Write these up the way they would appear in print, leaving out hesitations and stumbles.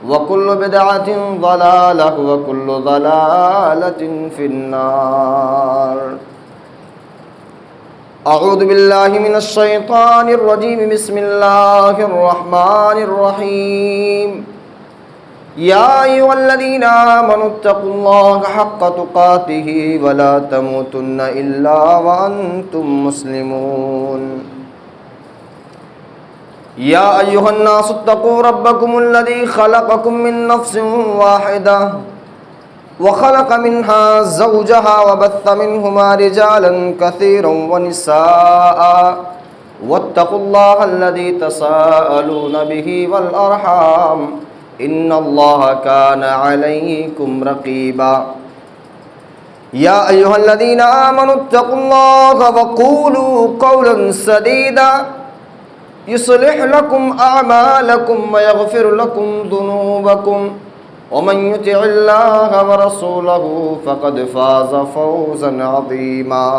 وكل بدعة ضلالة وكل ضلالة في النار. أعوذ بالله من الشيطان الرجيم. بسم الله الرحمن الرحيم. يا أيها الذين آمنوا اتقوا الله حق تقاته ولا تموتن إلا وأنتم مسلمون. يا أيها الناس اتقوا ربكم الذي خلقكم من نفس واحدة وخلق منها زوجها وبث منهما رجالا كثيرا ونساء واتقوا الله الذي تساءلون به والأرحام إن الله كان عليكم رقيبا. يا أيها الذين آمنوا اتقوا الله وقولوا قولا سديدا يصلح لكم أعمالكم ويغفر لكم ذنوبكم ومن يطع الله ورسوله فقد فاز فوزا عظيما.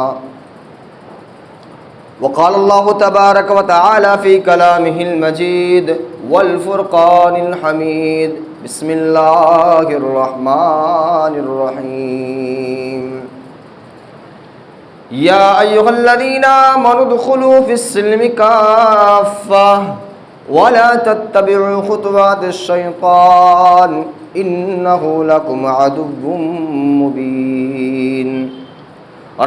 وقال الله تبارك وتعالى في كلامه المجيد والفرقان الحميد. بسم الله الرحمن الرحيم. يا أيها الذين آمنوا ادخلوا في السلم كافة ولا تتبعوا خطوات الشيطان إنه لكم عدو مبين.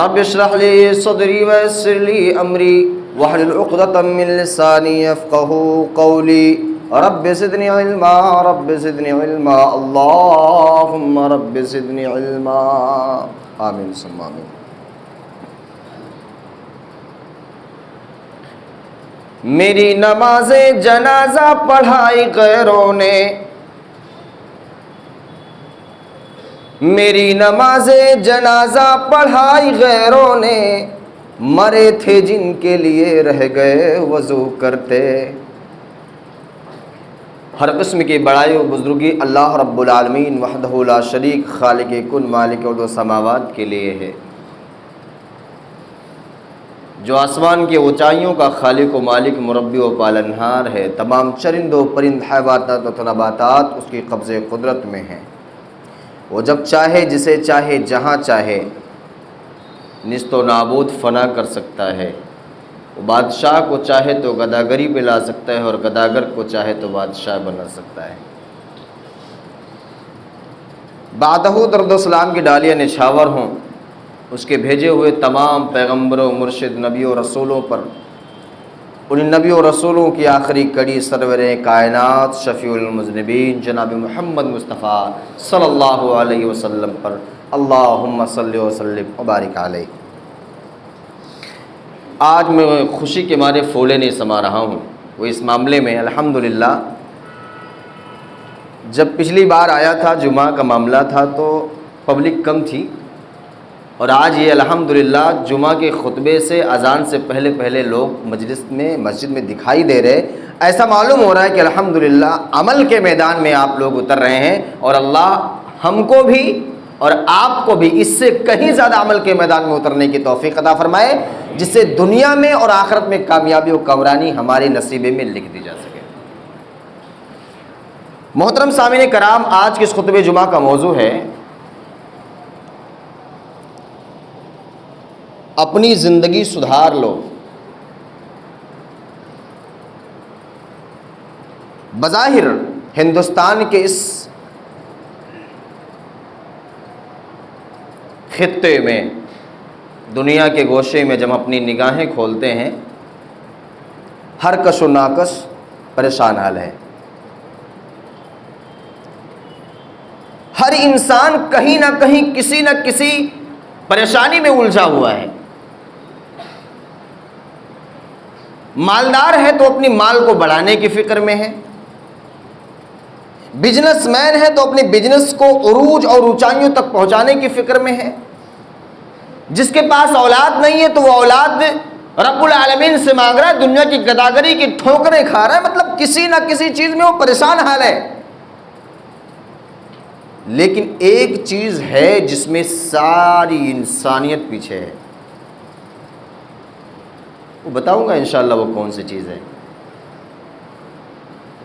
رب اشرح لي صدري ويسر لي أمري واحلل عقدة من لساني يفقهوا قولي. رب زدني علما رب زدني علما اللهم رب زدني علما. آمین ثم آمین. میری نماز جنازہ پڑھائی غیروں نے، میری نماز جنازہ پڑھائی غیروں نے، مرے تھے جن کے لیے رہ گئے وضو کرتے. ہر قسم کی بڑائی و بزرگی اللہ رب العالمین وحدہ لا شریک خالق کن مالک ارض و سماوات کے لیے ہے، جو آسمان کی اونچائیوں کا خالق و مالک مربی و پالنہار ہے. تمام چرند و پرند حیوانات و نباتات اس کی قبضے قدرت میں ہیں. وہ جب چاہے جسے چاہے جہاں چاہے نیست و نابود فنا کر سکتا ہے. وہ بادشاہ کو چاہے تو گداگری پہ لا سکتا ہے اور گداگر کو چاہے تو بادشاہ بنا سکتا ہے. بعدہ درد و سلام کی ڈالیاں نچھاور ہوں اس کے بھیجے ہوئے تمام پیغمبروں مرشد نبیوں رسولوں پر، ان نبیوں رسولوں کی آخری کڑی سرور کائنات شفیع المذنبین جناب محمد مصطفیٰ صلی اللہ علیہ وسلم پر اللہم صلی وسلم وبارک علیہ. آج میں خوشی کے مارے پھولے نہیں سما رہا ہوں. وہ اس معاملے میں الحمدللہ جب پچھلی بار آیا تھا جمعہ کا معاملہ تھا تو پبلک کم تھی، اور آج یہ الحمدللہ جمعہ کے خطبے سے اذان سے پہلے پہلے لوگ مسجد میں دکھائی دے رہے. ایسا معلوم ہو رہا ہے کہ الحمدللہ عمل کے میدان میں آپ لوگ اتر رہے ہیں، اور اللہ ہم کو بھی اور آپ کو بھی اس سے کہیں زیادہ عمل کے میدان میں اترنے کی توفیق عطا فرمائے، جس سے دنیا میں اور آخرت میں کامیابی و کامرانی ہمارے نصیبے میں لکھ دی جا سکے. محترم سامعین کرام، آج کے اس خطبہ جمعہ کا موضوع ہے اپنی زندگی سدھار لو. بظاہر ہندوستان کے اس خطے میں، دنیا کے گوشے میں جب اپنی نگاہیں کھولتے ہیں، ہر کش و ناکش پریشان حال ہے. ہر انسان کہیں نہ کہیں کسی نہ کسی پریشانی میں الجھا ہوا ہے. مالدار ہے تو اپنی مال کو بڑھانے کی فکر میں ہے، بزنس مین ہے تو اپنے بزنس کو عروج اور اونچائیوں تک پہنچانے کی فکر میں ہے. جس کے پاس اولاد نہیں ہے تو وہ اولاد رب العالمین سے مانگ رہا ہے، دنیا کی گداگری کی ٹھوکریں کھا رہا ہے. مطلب کسی نہ کسی چیز میں وہ پریشان حال ہے. لیکن ایک چیز ہے جس میں ساری انسانیت پیچھے ہے، وہ بتاؤں گا انشاءاللہ وہ کون سی چیز ہے.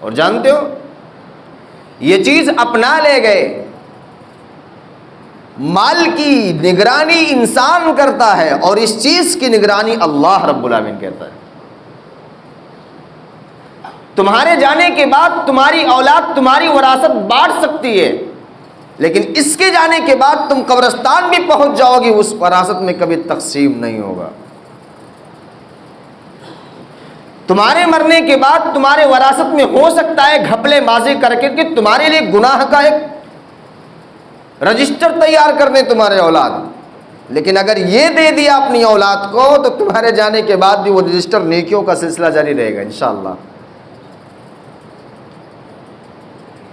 اور جانتے ہو یہ چیز اپنا لے گئے. مال کی نگرانی انسان کرتا ہے اور اس چیز کی نگرانی اللہ رب العالمین کرتا ہے. تمہارے جانے کے بعد تمہاری اولاد تمہاری وراثت بانٹ سکتی ہے، لیکن اس کے جانے کے بعد تم قبرستان بھی پہنچ جاؤ گی، اس وراثت میں کبھی تقسیم نہیں ہوگا. تمہارے مرنے کے بعد تمہارے وراثت میں ہو سکتا ہے گھپلے بازی کر کے کہ تمہارے لیے گناہ کا ایک رجسٹر تیار کر دیں تمہارے اولاد، لیکن اگر یہ دے دیا اپنی اولاد کو تو تمہارے جانے کے بعد بھی وہ رجسٹر نیکیوں کا سلسلہ جاری رہے گا انشاءاللہ.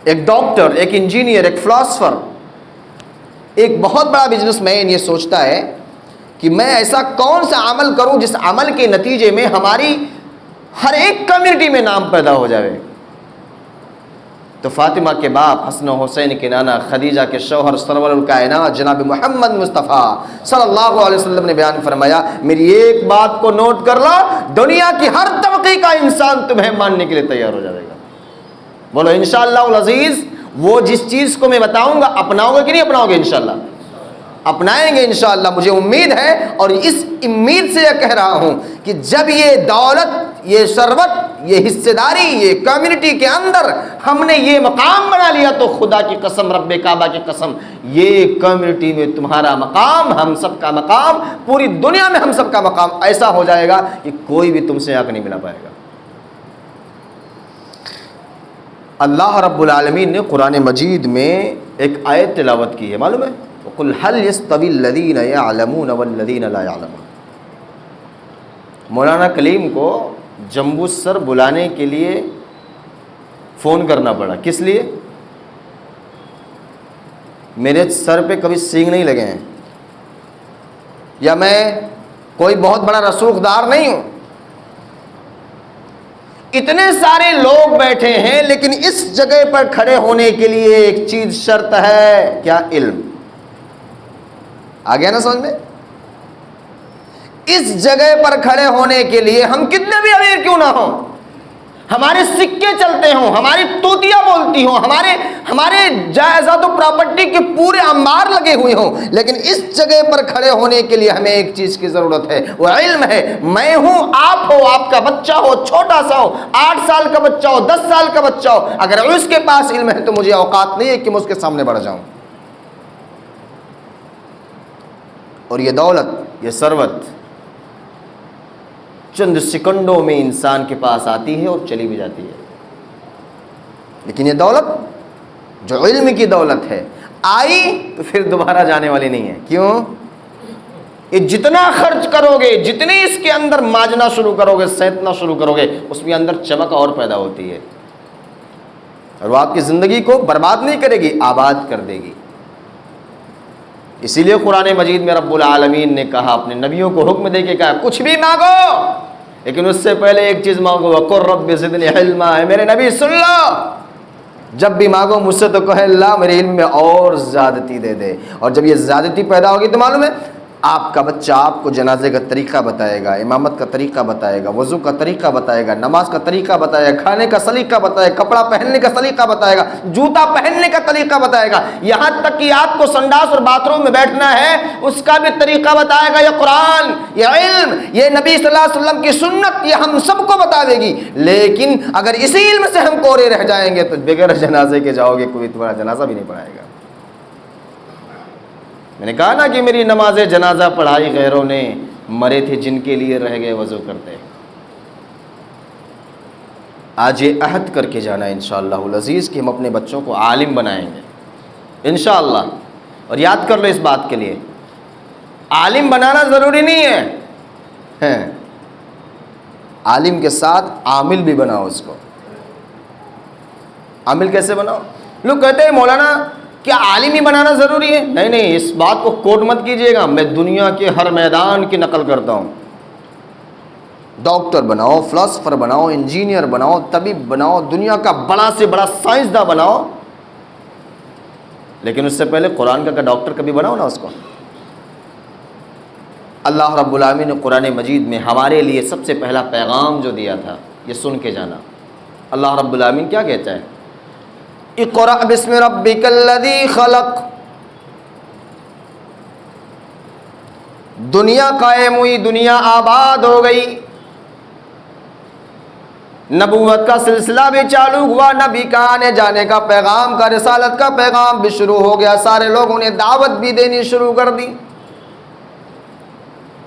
ایک ڈاکٹر، ایک انجینئر، ایک فلاسفر، ایک بہت بڑا بزنس مین یہ سوچتا ہے کہ میں ایسا کون سا عمل کروں جس عمل کے نتیجے میں ہماری ہر ایک کمیونٹی میں نام پیدا ہو جائے. تو فاطمہ کے باپ حسن و حسین کے نانا خدیجہ کے شوہر سرور الکائنات جناب محمد مصطفیٰ صلی اللہ علیہ وسلم نے بیان فرمایا، میری ایک بات کو نوٹ کر لو، دنیا کی ہر طبقے کا انسان تمہیں ماننے کے لیے تیار ہو جائے گا. بولو انشاءاللہ العزیز. وہ جس چیز کو میں بتاؤں گا اپناؤ گے کہ نہیں اپناؤ گے؟ انشاءاللہ اپنائیں گے انشاءاللہ. مجھے امید ہے اور اس امید سے یہ کہہ رہا ہوں کہ جب یہ دولت، یہ ثروت، یہ حصے داری، یہ کمیونٹی کے اندر ہم نے یہ مقام بنا لیا تو خدا کی قسم، رب کعبہ کی قسم، یہ کمیونٹی میں تمہارا مقام، ہم سب کا مقام، پوری دنیا میں ہم سب کا مقام ایسا ہو جائے گا کہ کوئی بھی تم سے حق نہیں ملا پائے گا. اللہ رب العالمین نے قرآن مجید میں ایک آیت تلاوت کی ہے، معلوم ہے؟ وَقُلْ هَلْ يَسْتَوِي الَّذِينَ يَعْلَمُونَ وَالَّذِينَ لَا يَعْلَمُونَ. مولانا کلیم کو جمبو سر بلانے کے لیے فون کرنا پڑا. کس لیے؟ میرے سر پہ کبھی سینگ نہیں لگے ہیں، یا میں کوئی بہت بڑا رسوخ دار نہیں ہوں. اتنے سارے لوگ بیٹھے ہیں لیکن اس جگہ پر کھڑے ہونے کے لیے ایک چیز شرط ہے، کیا؟ علم. آ گیا نا سمجھ میں؟ اس جگہ پر کھڑے ہونے کے لیے ہم کتنے بھی امیر کیوں نہ ہوں، ہمارے سکے چلتے ہوں، ہماری توتیاں بولتی ہوں، ہمارے جائیداد و پراپرٹی کے پورے انبار لگے ہوئے ہوں، لیکن اس جگہ پر کھڑے ہونے کے لیے ہمیں ایک چیز کی ضرورت ہے، وہ علم ہے. میں ہوں، آپ ہو، آپ کا بچہ ہو، چھوٹا سا ہو، 8 سال کا بچہ ہو، 10 سال کا بچہ ہو، اگر اس کے پاس علم ہے تو مجھے اوقات نہیں ہے کہ میں اس کے سامنے بڑھ جاؤں. اور یہ دولت، یہ ثروت چند سیکنڈوں میں انسان کے پاس آتی ہے اور چلی بھی جاتی ہے. لیکن یہ دولت جو علم کی دولت ہے، آئی تو پھر دوبارہ جانے والی نہیں ہے. کیوں؟ یہ جتنا خرچ کرو گے، جتنی اس کے اندر ماجنا شروع کرو گے، سینتنا شروع کرو گے، اس میں اندر چمک اور پیدا ہوتی ہے، اور وہ آپ کی زندگی کو برباد نہیں کرے گی، آباد کر دے گی. اسی لیے قرآن مجید میں رب العالمین نے کہا، اپنے نبیوں کو حکم دے کے کہا، کچھ بھی مانگو لیکن اس سے پہلے ایک چیز مانگو، وَقُلْ رَبِّ زِدْنِي عِلْمًا. میرے نبی سن لو، جب بھی مانگو مجھ سے تو کہے اللہ میرے علم میں اور زیادتی دے دے. اور جب یہ زیادتی پیدا ہوگی تو معلوم ہے آپ کا بچہ آپ کو جنازے کا طریقہ بتائے گا، امامت کا طریقہ بتائے گا، وضو کا طریقہ بتائے گا، نماز کا طریقہ بتائے گا، کھانے کا سلیقہ بتائے گا، کپڑا پہننے کا سلیقہ بتائے گا، جوتا پہننے کا طریقہ بتائے گا، یہاں تک کہ آپ کو سنڈاس اور باتھ روم میں بیٹھنا ہے اس کا بھی طریقہ بتائے گا. یہ قرآن، یہ علم، یہ نبی صلی اللہ علیہ وسلم کی سنت، یہ ہم سب کو بتا دے گی. لیکن اگر اسی علم سے ہم کورے رہ جائیں گے تو بغیر جنازے کے جاؤ گے، کوئی تمہارا جنازہ بھی نہیں پڑھائے گا. میں نے کہا نا کہ میری نماز جنازہ پڑھائی غیروں نے، مرے تھے جن کے لیے رہ گئے وضو کرتے. آج یہ عہد کر کے جانا انشاءاللہ العزیز کہ ہم اپنے بچوں کو عالم بنائیں گے انشاءاللہ. اور یاد کر لو اس بات کے لیے، عالم بنانا ضروری نہیں ہے، عالم کے ساتھ عامل بھی بناؤ. اس کو عامل کیسے بناؤ؟ لوگ کہتے ہیں مولانا کیا عالم ہی بنانا ضروری ہے؟ نہیں نہیں، اس بات کو کوٹ مت کیجئے گا، میں دنیا کے ہر میدان کی نقل کرتا ہوں. ڈاکٹر بناؤ، فلاسفر بناؤ، انجینئر بناؤ، طبیب بناؤ، دنیا کا بڑا سے بڑا سائنسداں بناؤ، لیکن اس سے پہلے قرآن کا ڈاکٹر کبھی بناؤ نا اس کو. اللہ رب العالمین نے قرآن مجید میں ہمارے لیے سب سے پہلا پیغام جو دیا تھا، یہ سن کے جانا. اللہ رب العالمین کیا کہتا ہے؟ اقرأ بسم ربک الذی خلق. دنیا قائم ہوئی، دنیا آباد ہو گئی، نبوت کا سلسلہ بھی چالو ہوا، نبی کا آنے جانے کا پیغام کا، رسالت کا پیغام بھی شروع ہو گیا، سارے لوگوں نے دعوت بھی دینی شروع کر دی.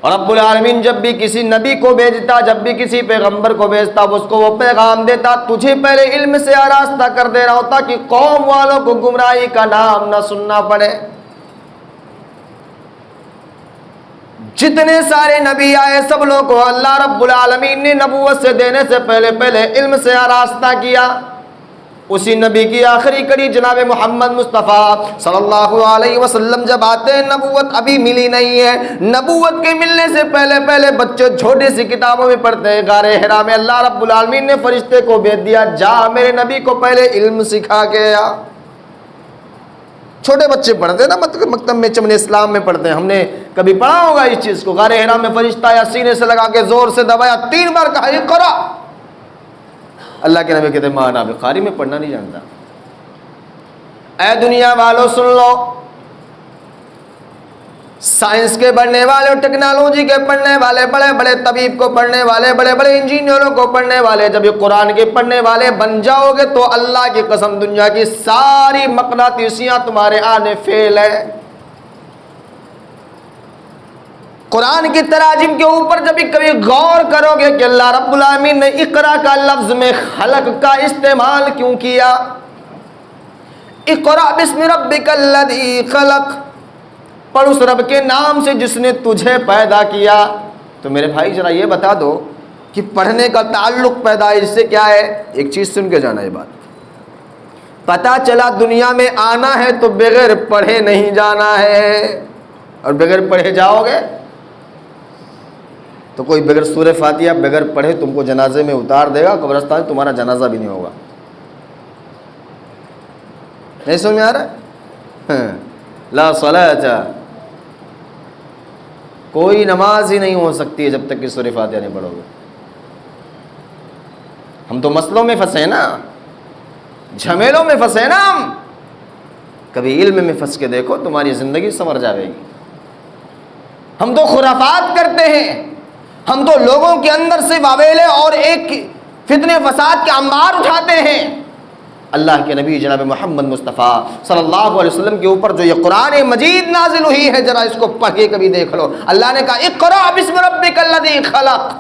اور رب العالمین جب بھی کسی نبی کو بھیجتا، جب بھی کسی پیغمبر کو بھیجتا، اس کو وہ پیغام دیتا، تجھے پہلے علم سے آراستہ کر دے رہا ہوتا کہ قوم والوں کو گمراہی کا نام نہ سننا پڑے. جتنے سارے نبی آئے سب لوگوں کو اللہ رب العالمین نے نبوت سے دینے سے پہلے علم سے آراستہ کیا. اسی نبی کی آخری کڑی جناب محمد مصطفیٰ صلی اللہ علیہ وسلم جب آتے ہیں، نبوت ابھی ملی نہیں ہے. نبوت کے ملنے سے پہلے بچے چھوٹی سی کتابوں میں پڑھتے ہیں. غار حرا میں اللہ رب العالمین نے فرشتے کو بھیج دیا، جا میرے نبی کو پہلے علم سکھا کے آ. چھوٹے بچے پڑھتے ہیں نا مکتب میں، چمن اسلام میں پڑھتے ہیں. ہم نے کبھی پڑھا ہوگا اس چیز کو. غار حرا میں فرشتہ یا سینے سے لگا کے زور سے دبایا، 3 بار کہا اقرا. اللہ کے نبی کہتے ہیں مانا بخاری میں پڑھنا نہیں جانتا. اے دنیا والوں سن لو، سائنس کے پڑھنے والے، ٹیکنالوجی کے پڑھنے والے، بڑے بڑے طبیب کو پڑھنے والے، بڑے بڑے انجینئروں کو پڑھنے والے، جب یہ قرآن کے پڑھنے والے بن جاؤ گے تو اللہ کی قسم دنیا کی ساری مقناطیسیاں تمہارے آنے فیل ہے. قرآن کی تراجم کے اوپر جب کبھی غور کرو گے کہ اللہ رب العالمین نے اقرا کا لفظ میں خلق کا استعمال کیوں کیا. اقرا بسم ربک الذی خلق، پڑھ اس رب کے نام سے جس نے تجھے پیدا کیا. تو میرے بھائی ذرا یہ بتا دو کہ پڑھنے کا تعلق پیدائش سے کیا ہے. ایک چیز سن کے جانا، یہ بات پتا چلا دنیا میں آنا ہے تو بغیر پڑھے نہیں جانا ہے. اور بغیر پڑھے جاؤ گے تو کوئی بغیر سورہ فاتحہ بغیر پڑھے تم کو جنازے میں اتار دے گا، قبرستان تمہارا جنازہ بھی نہیں ہوگا. نہیں سمجھ میں آ رہا ہے؟ لا صلاۃ، کوئی نماز ہی نہیں ہو سکتی ہے جب تک کہ سورہ فاتحہ نہیں پڑھو گے. ہم تو مسئلوں میں پھنسے نا، جھمیلوں میں پھنسے نا. ہم کبھی علم میں پھنس کے دیکھو، تمہاری زندگی سنور جائے گی. ہم تو خرافات کرتے ہیں، ہم تو لوگوں کے اندر سے واویلے اور ایک فتنے فساد کے انبار اٹھاتے ہیں. اللہ کے نبی جناب محمد مصطفیٰ صلی اللہ علیہ وسلم کے اوپر جو یہ قرآن مجید نازل ہوئی ہے، ذرا اس کو پڑھ کے کبھی دیکھ لو. اللہ نے کہا اقرأ بسم ربک الذی خلق،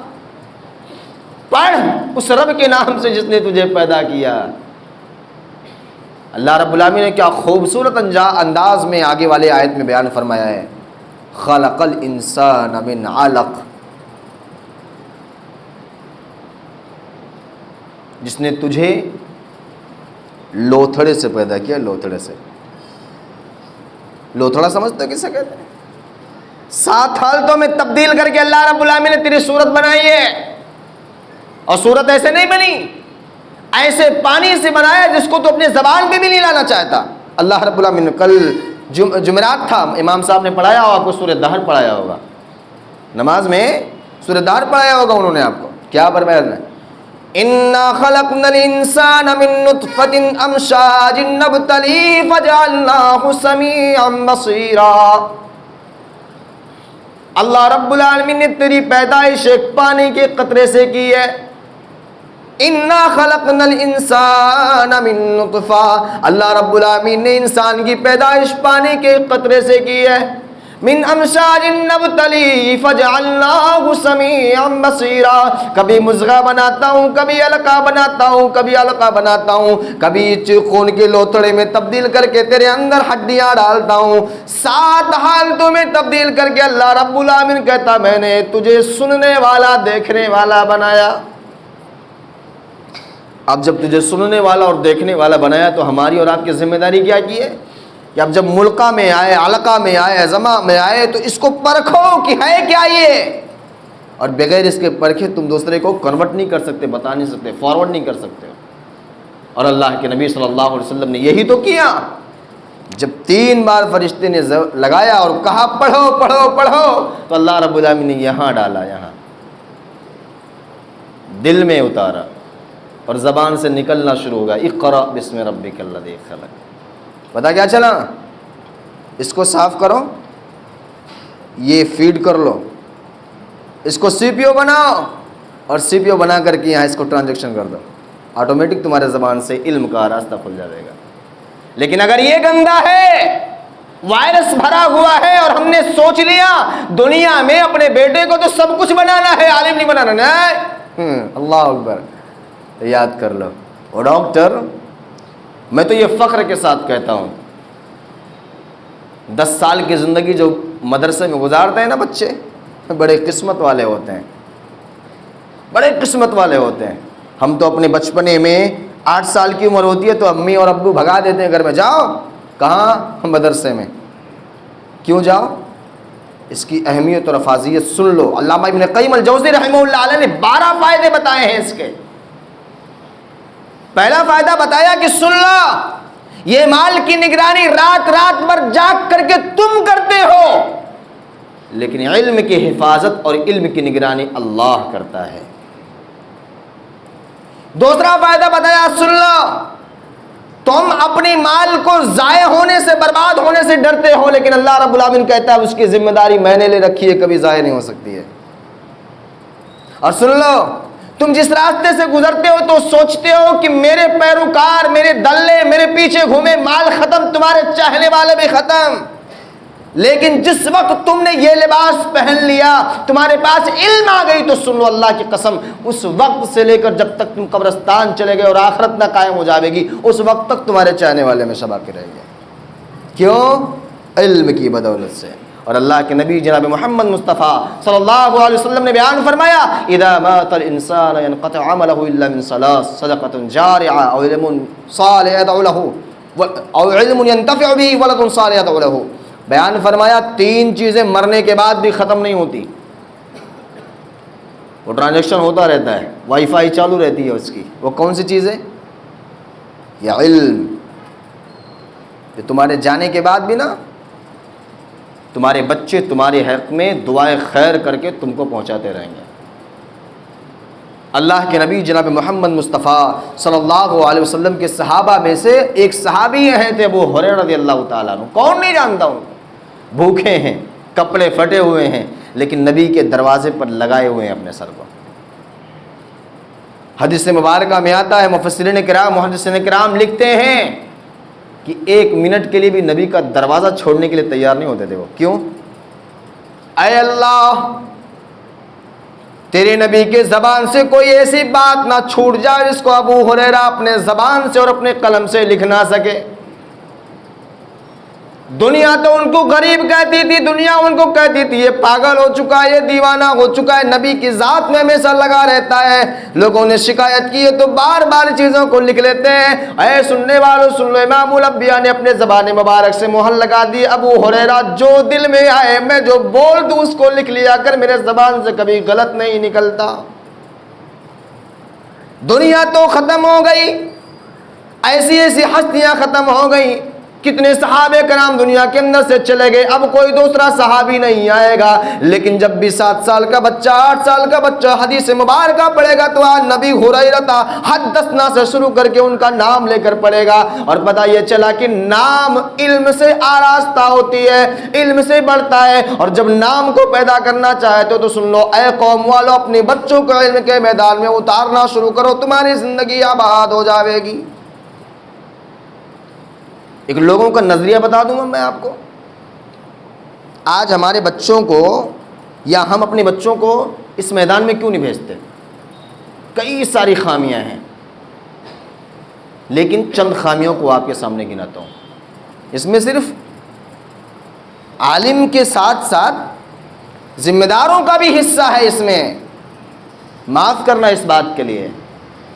پڑھ اس رب کے نام سے جس نے تجھے پیدا کیا. اللہ رب العالمین نے کیا خوبصورت انداز میں آگے والے آیت میں بیان فرمایا ہے، خلق الانسان من علق، جس نے تجھے لوتھڑے سے پیدا کیا. لوتھڑے سے، لوتھڑا سمجھتے ہو کسے کہتے ہیں؟ 7 حالتوں میں تبدیل کر کے اللہ رب العالمین نے تیری صورت بنائی ہے. اور صورت ایسے نہیں بنی، ایسے پانی سے بنایا جس کو تو اپنے زبان پہ بھی نہیں لانا چاہتا. اللہ رب العالمین نے کل جمعرات تھا، امام صاحب نے پڑھایا ہوگا، آپ کو سورہ دہر پڑھایا ہوگا، نماز میں سورہ دہر پڑھایا ہوگا انہوں نے آپ کو. کیا فرمایا ہے؟ اِنَّا خَلَقْنَا الْإِنسَانَ مِن نُطْفَةٍ أَمْشَاجٍ نَبْتَلِيهِ فَجَعَلْنَاهُ سَمِيعًا بَصِيرًا. اللہ رب العالمین نے تیری پیدائش ایک پانی کے قطرے سے کی ہے. اِنَّا خَلَقْنَا الْإِنسَانَ مِن نُطْفَةٍ، اللہ رب العالمین نے انسان کی پیدائش پانی کے قطرے سے کی ہے. من امشاج نبتلی فجعلناہ سمیعا بصیرا، کبھی مضغہ بناتا ہوں، کبھی علقہ بناتا ہوں، کبھی علقہ بناتا ہوں، کبھی خون کے لوتھڑے میں تبدیل کر کے تیرے اندر ہڈیاں ڈالتا ہوں. 7 حالتوں میں تبدیل کر کے اللہ رب العالمین کہتا میں نے تجھے سننے والا دیکھنے والا بنایا. اب جب تجھے سننے والا اور دیکھنے والا بنایا تو ہماری اور آپ کی ذمہ داری کیا کی ہے کہ اب جب ملکہ میں آئے، علقہ میں آئے، عظمہ میں آئے تو اس کو پرکھو کہ ہے کیا یہ. اور بغیر اس کے پرکھے تم دوسرے کو کنورٹ نہیں کر سکتے، بتا نہیں سکتے، فارورڈ نہیں کر سکتے. اور اللہ کے نبی صلی اللہ علیہ وسلم نے یہی تو کیا. جب 3 بار فرشتے نے لگایا اور کہا پڑھو پڑھو پڑھو تو اللہ رب العالمین نے یہاں ڈالا، یہاں دل میں اتارا. اور زبان سے نکلنا شروع ہوگا اقرأ بسم ربک الذی خلق. پتہ کیا چلا؟ اس کو صاف کرو، یہ فیڈ کر لو، اس کو سی پی او بناؤ، اور سی پی او بنا کر کے یہاں اس کو ٹرانزیکشن کر دو، آٹومیٹک تمہارے زبان سے علم کا راستہ کھل جائے گا. لیکن اگر یہ گندا ہے، وائرس بھرا ہوا ہے، اور ہم نے سوچ لیا دنیا میں اپنے بیٹے کو تو سب کچھ بنانا ہے، عالم نہیں بنانا، نہیں، اللہ اکبر، یاد کر لو. اور ڈاکٹر، میں تو یہ فخر کے ساتھ کہتا ہوں، 10 سال کی زندگی جو مدرسے میں گزارتے ہیں نا بچے، بڑے قسمت والے ہوتے ہیں، بڑے قسمت والے ہوتے ہیں. ہم تو اپنے بچپنے میں 8 سال کی عمر ہوتی ہے تو امی اور ابو بھگا دیتے ہیں گھر میں، جاؤ. کہاں؟ مدرسے میں. کیوں جاؤ؟ اس کی اہمیت اور افاضیت سن لو. علامہ ابن قیم الجوزی رحمہ اللہ علیہ نے 12 فائدے بتائے ہیں اس کے. پہلا فائدہ بتایا کہ سن لو، یہ مال کی نگرانی رات رات بھر جاگ کر کے تم کرتے ہو، لیکن علم کی حفاظت اور علم کی نگرانی اللہ کرتا ہے. دوسرا فائدہ بتایا، سن لو، تم اپنی مال کو ضائع ہونے سے، برباد ہونے سے ڈرتے ہو، لیکن اللہ رب العالمین کہتا ہے اس کی ذمہ داری میں نے لے رکھی ہے، کبھی ضائع نہیں ہو سکتی ہے. اور سن لو، تم جس راستے سے گزرتے ہو تو سوچتے ہو کہ میرے پیروکار، میرے دلے میرے پیچھے گھومے، مال ختم، تمہارے چاہنے والے بھی ختم. لیکن جس وقت تم نے یہ لباس پہن لیا، تمہارے پاس علم آ گئی، تو سن لو اللہ کی قسم، اس وقت سے لے کر جب تک تم قبرستان چلے گئے اور آخرت نہ قائم ہو جاوے گی، اس وقت تک تمہارے چاہنے والے میں شبا کے رہیں گے. کیوں؟ علم کی بدولت سے. اور اللہ کے نبی جناب محمد مصطفیٰ صلی اللہ علیہ وسلم نے بیان فرمایا، اذا مات الانسان ينقطع عمله الا من ثلاث، صدقة جارعة او علم صالح يدعو له او علم ينتفع به ولد صالح يدعو له. بیان فرمایا 3 چیزیں مرنے کے بعد بھی ختم نہیں ہوتی، وہ ٹرانزیکشن ہوتا رہتا ہے، وائی فائی چالو رہتی ہے اس کی. وہ کون سی چیز ہے؟ یہ علم، کہ تمہارے جانے کے بعد بھی نا تمہارے بچے تمہارے حق میں دعائے خیر کر کے تم کو پہنچاتے رہیں گے. اللہ کے نبی جناب محمد مصطفیٰ صلی اللہ علیہ وسلم کے صحابہ میں سے ایک صحابی ہیں تھے ابو ہریرہ رضی اللہ تعالیٰ عنہ. کون نہیں جانتا ان کو؟ بھوکے ہیں، کپڑے پھٹے ہوئے ہیں، لیکن نبی کے دروازے پر لگائے ہوئے ہیں اپنے سر کو. حدیث مبارکہ میں آتا ہے، مفسرین کرام، محدثین کرام لکھتے ہیں کہ 1 منٹ کے لیے بھی نبی کا دروازہ چھوڑنے کے لیے تیار نہیں ہوتے تھے وہ. کیوں؟ اے اللہ، تیرے نبی کے زبان سے کوئی ایسی بات نہ چھوٹ جائے جس کو ابو ہریرہ اپنے زبان سے اور اپنے قلم سے لکھ نہ سکے. دنیا تو ان کو غریب کہتی تھی، دنیا ان کو کہتی تھی یہ پاگل ہو چکا ہے، یہ دیوانہ ہو چکا ہے، نبی کی ذات میں ہمیشہ لگا رہتا ہے. لوگوں نے شکایت کی ہے تو بار بار چیزوں کو لکھ لیتے ہیں. اے سننے والوں سن لو، امام الانبیاء نے اپنے زبان مبارک سے مہر لگا دی، ابو ہریرہ جو دل میں آئے میں جو بول دوں اس کو لکھ لیا کر، میرے زبان سے کبھی غلط نہیں نکلتا. دنیا تو ختم ہو گئی، ایسی ایسی ہستیاں ختم ہو گئی، کتنے صحابہ کرام دنیا کے اندر سے چلے گئے، اب کوئی دوسرا صحابی نہیں آئے گا. لیکن جب بھی 7 سال کا بچہ، 8 سال کا بچہ حدیث مبارکہ پڑھے گا تو آج نبی ہریرہ حدثنا سے شروع کر کے ان کا نام لے کر پڑھے گا. اور پتہ یہ چلا کہ نام علم سے آراستہ ہوتی ہے، علم سے بڑھتا ہے. اور جب نام کو پیدا کرنا چاہتے ہو تو سن لو، اے قوم والو، اپنے بچوں کو علم کے میدان میں اتارنا شروع کرو، تمہاری زندگی آباد ہو جاوے گی. ایک لوگوں کا نظریہ بتا دوں گا میں آپ کو. آج ہمارے بچوں کو یا ہم اپنے بچوں کو اس میدان میں کیوں نہیں بھیجتے؟ کئی ساری خامیاں ہیں، لیکن چند خامیوں کو آپ کے سامنے گناتا ہوں. اس میں صرف عالم کے ساتھ ساتھ ذمہ داروں کا بھی حصہ ہے. اس میں معاف کرنا اس بات کے لیے.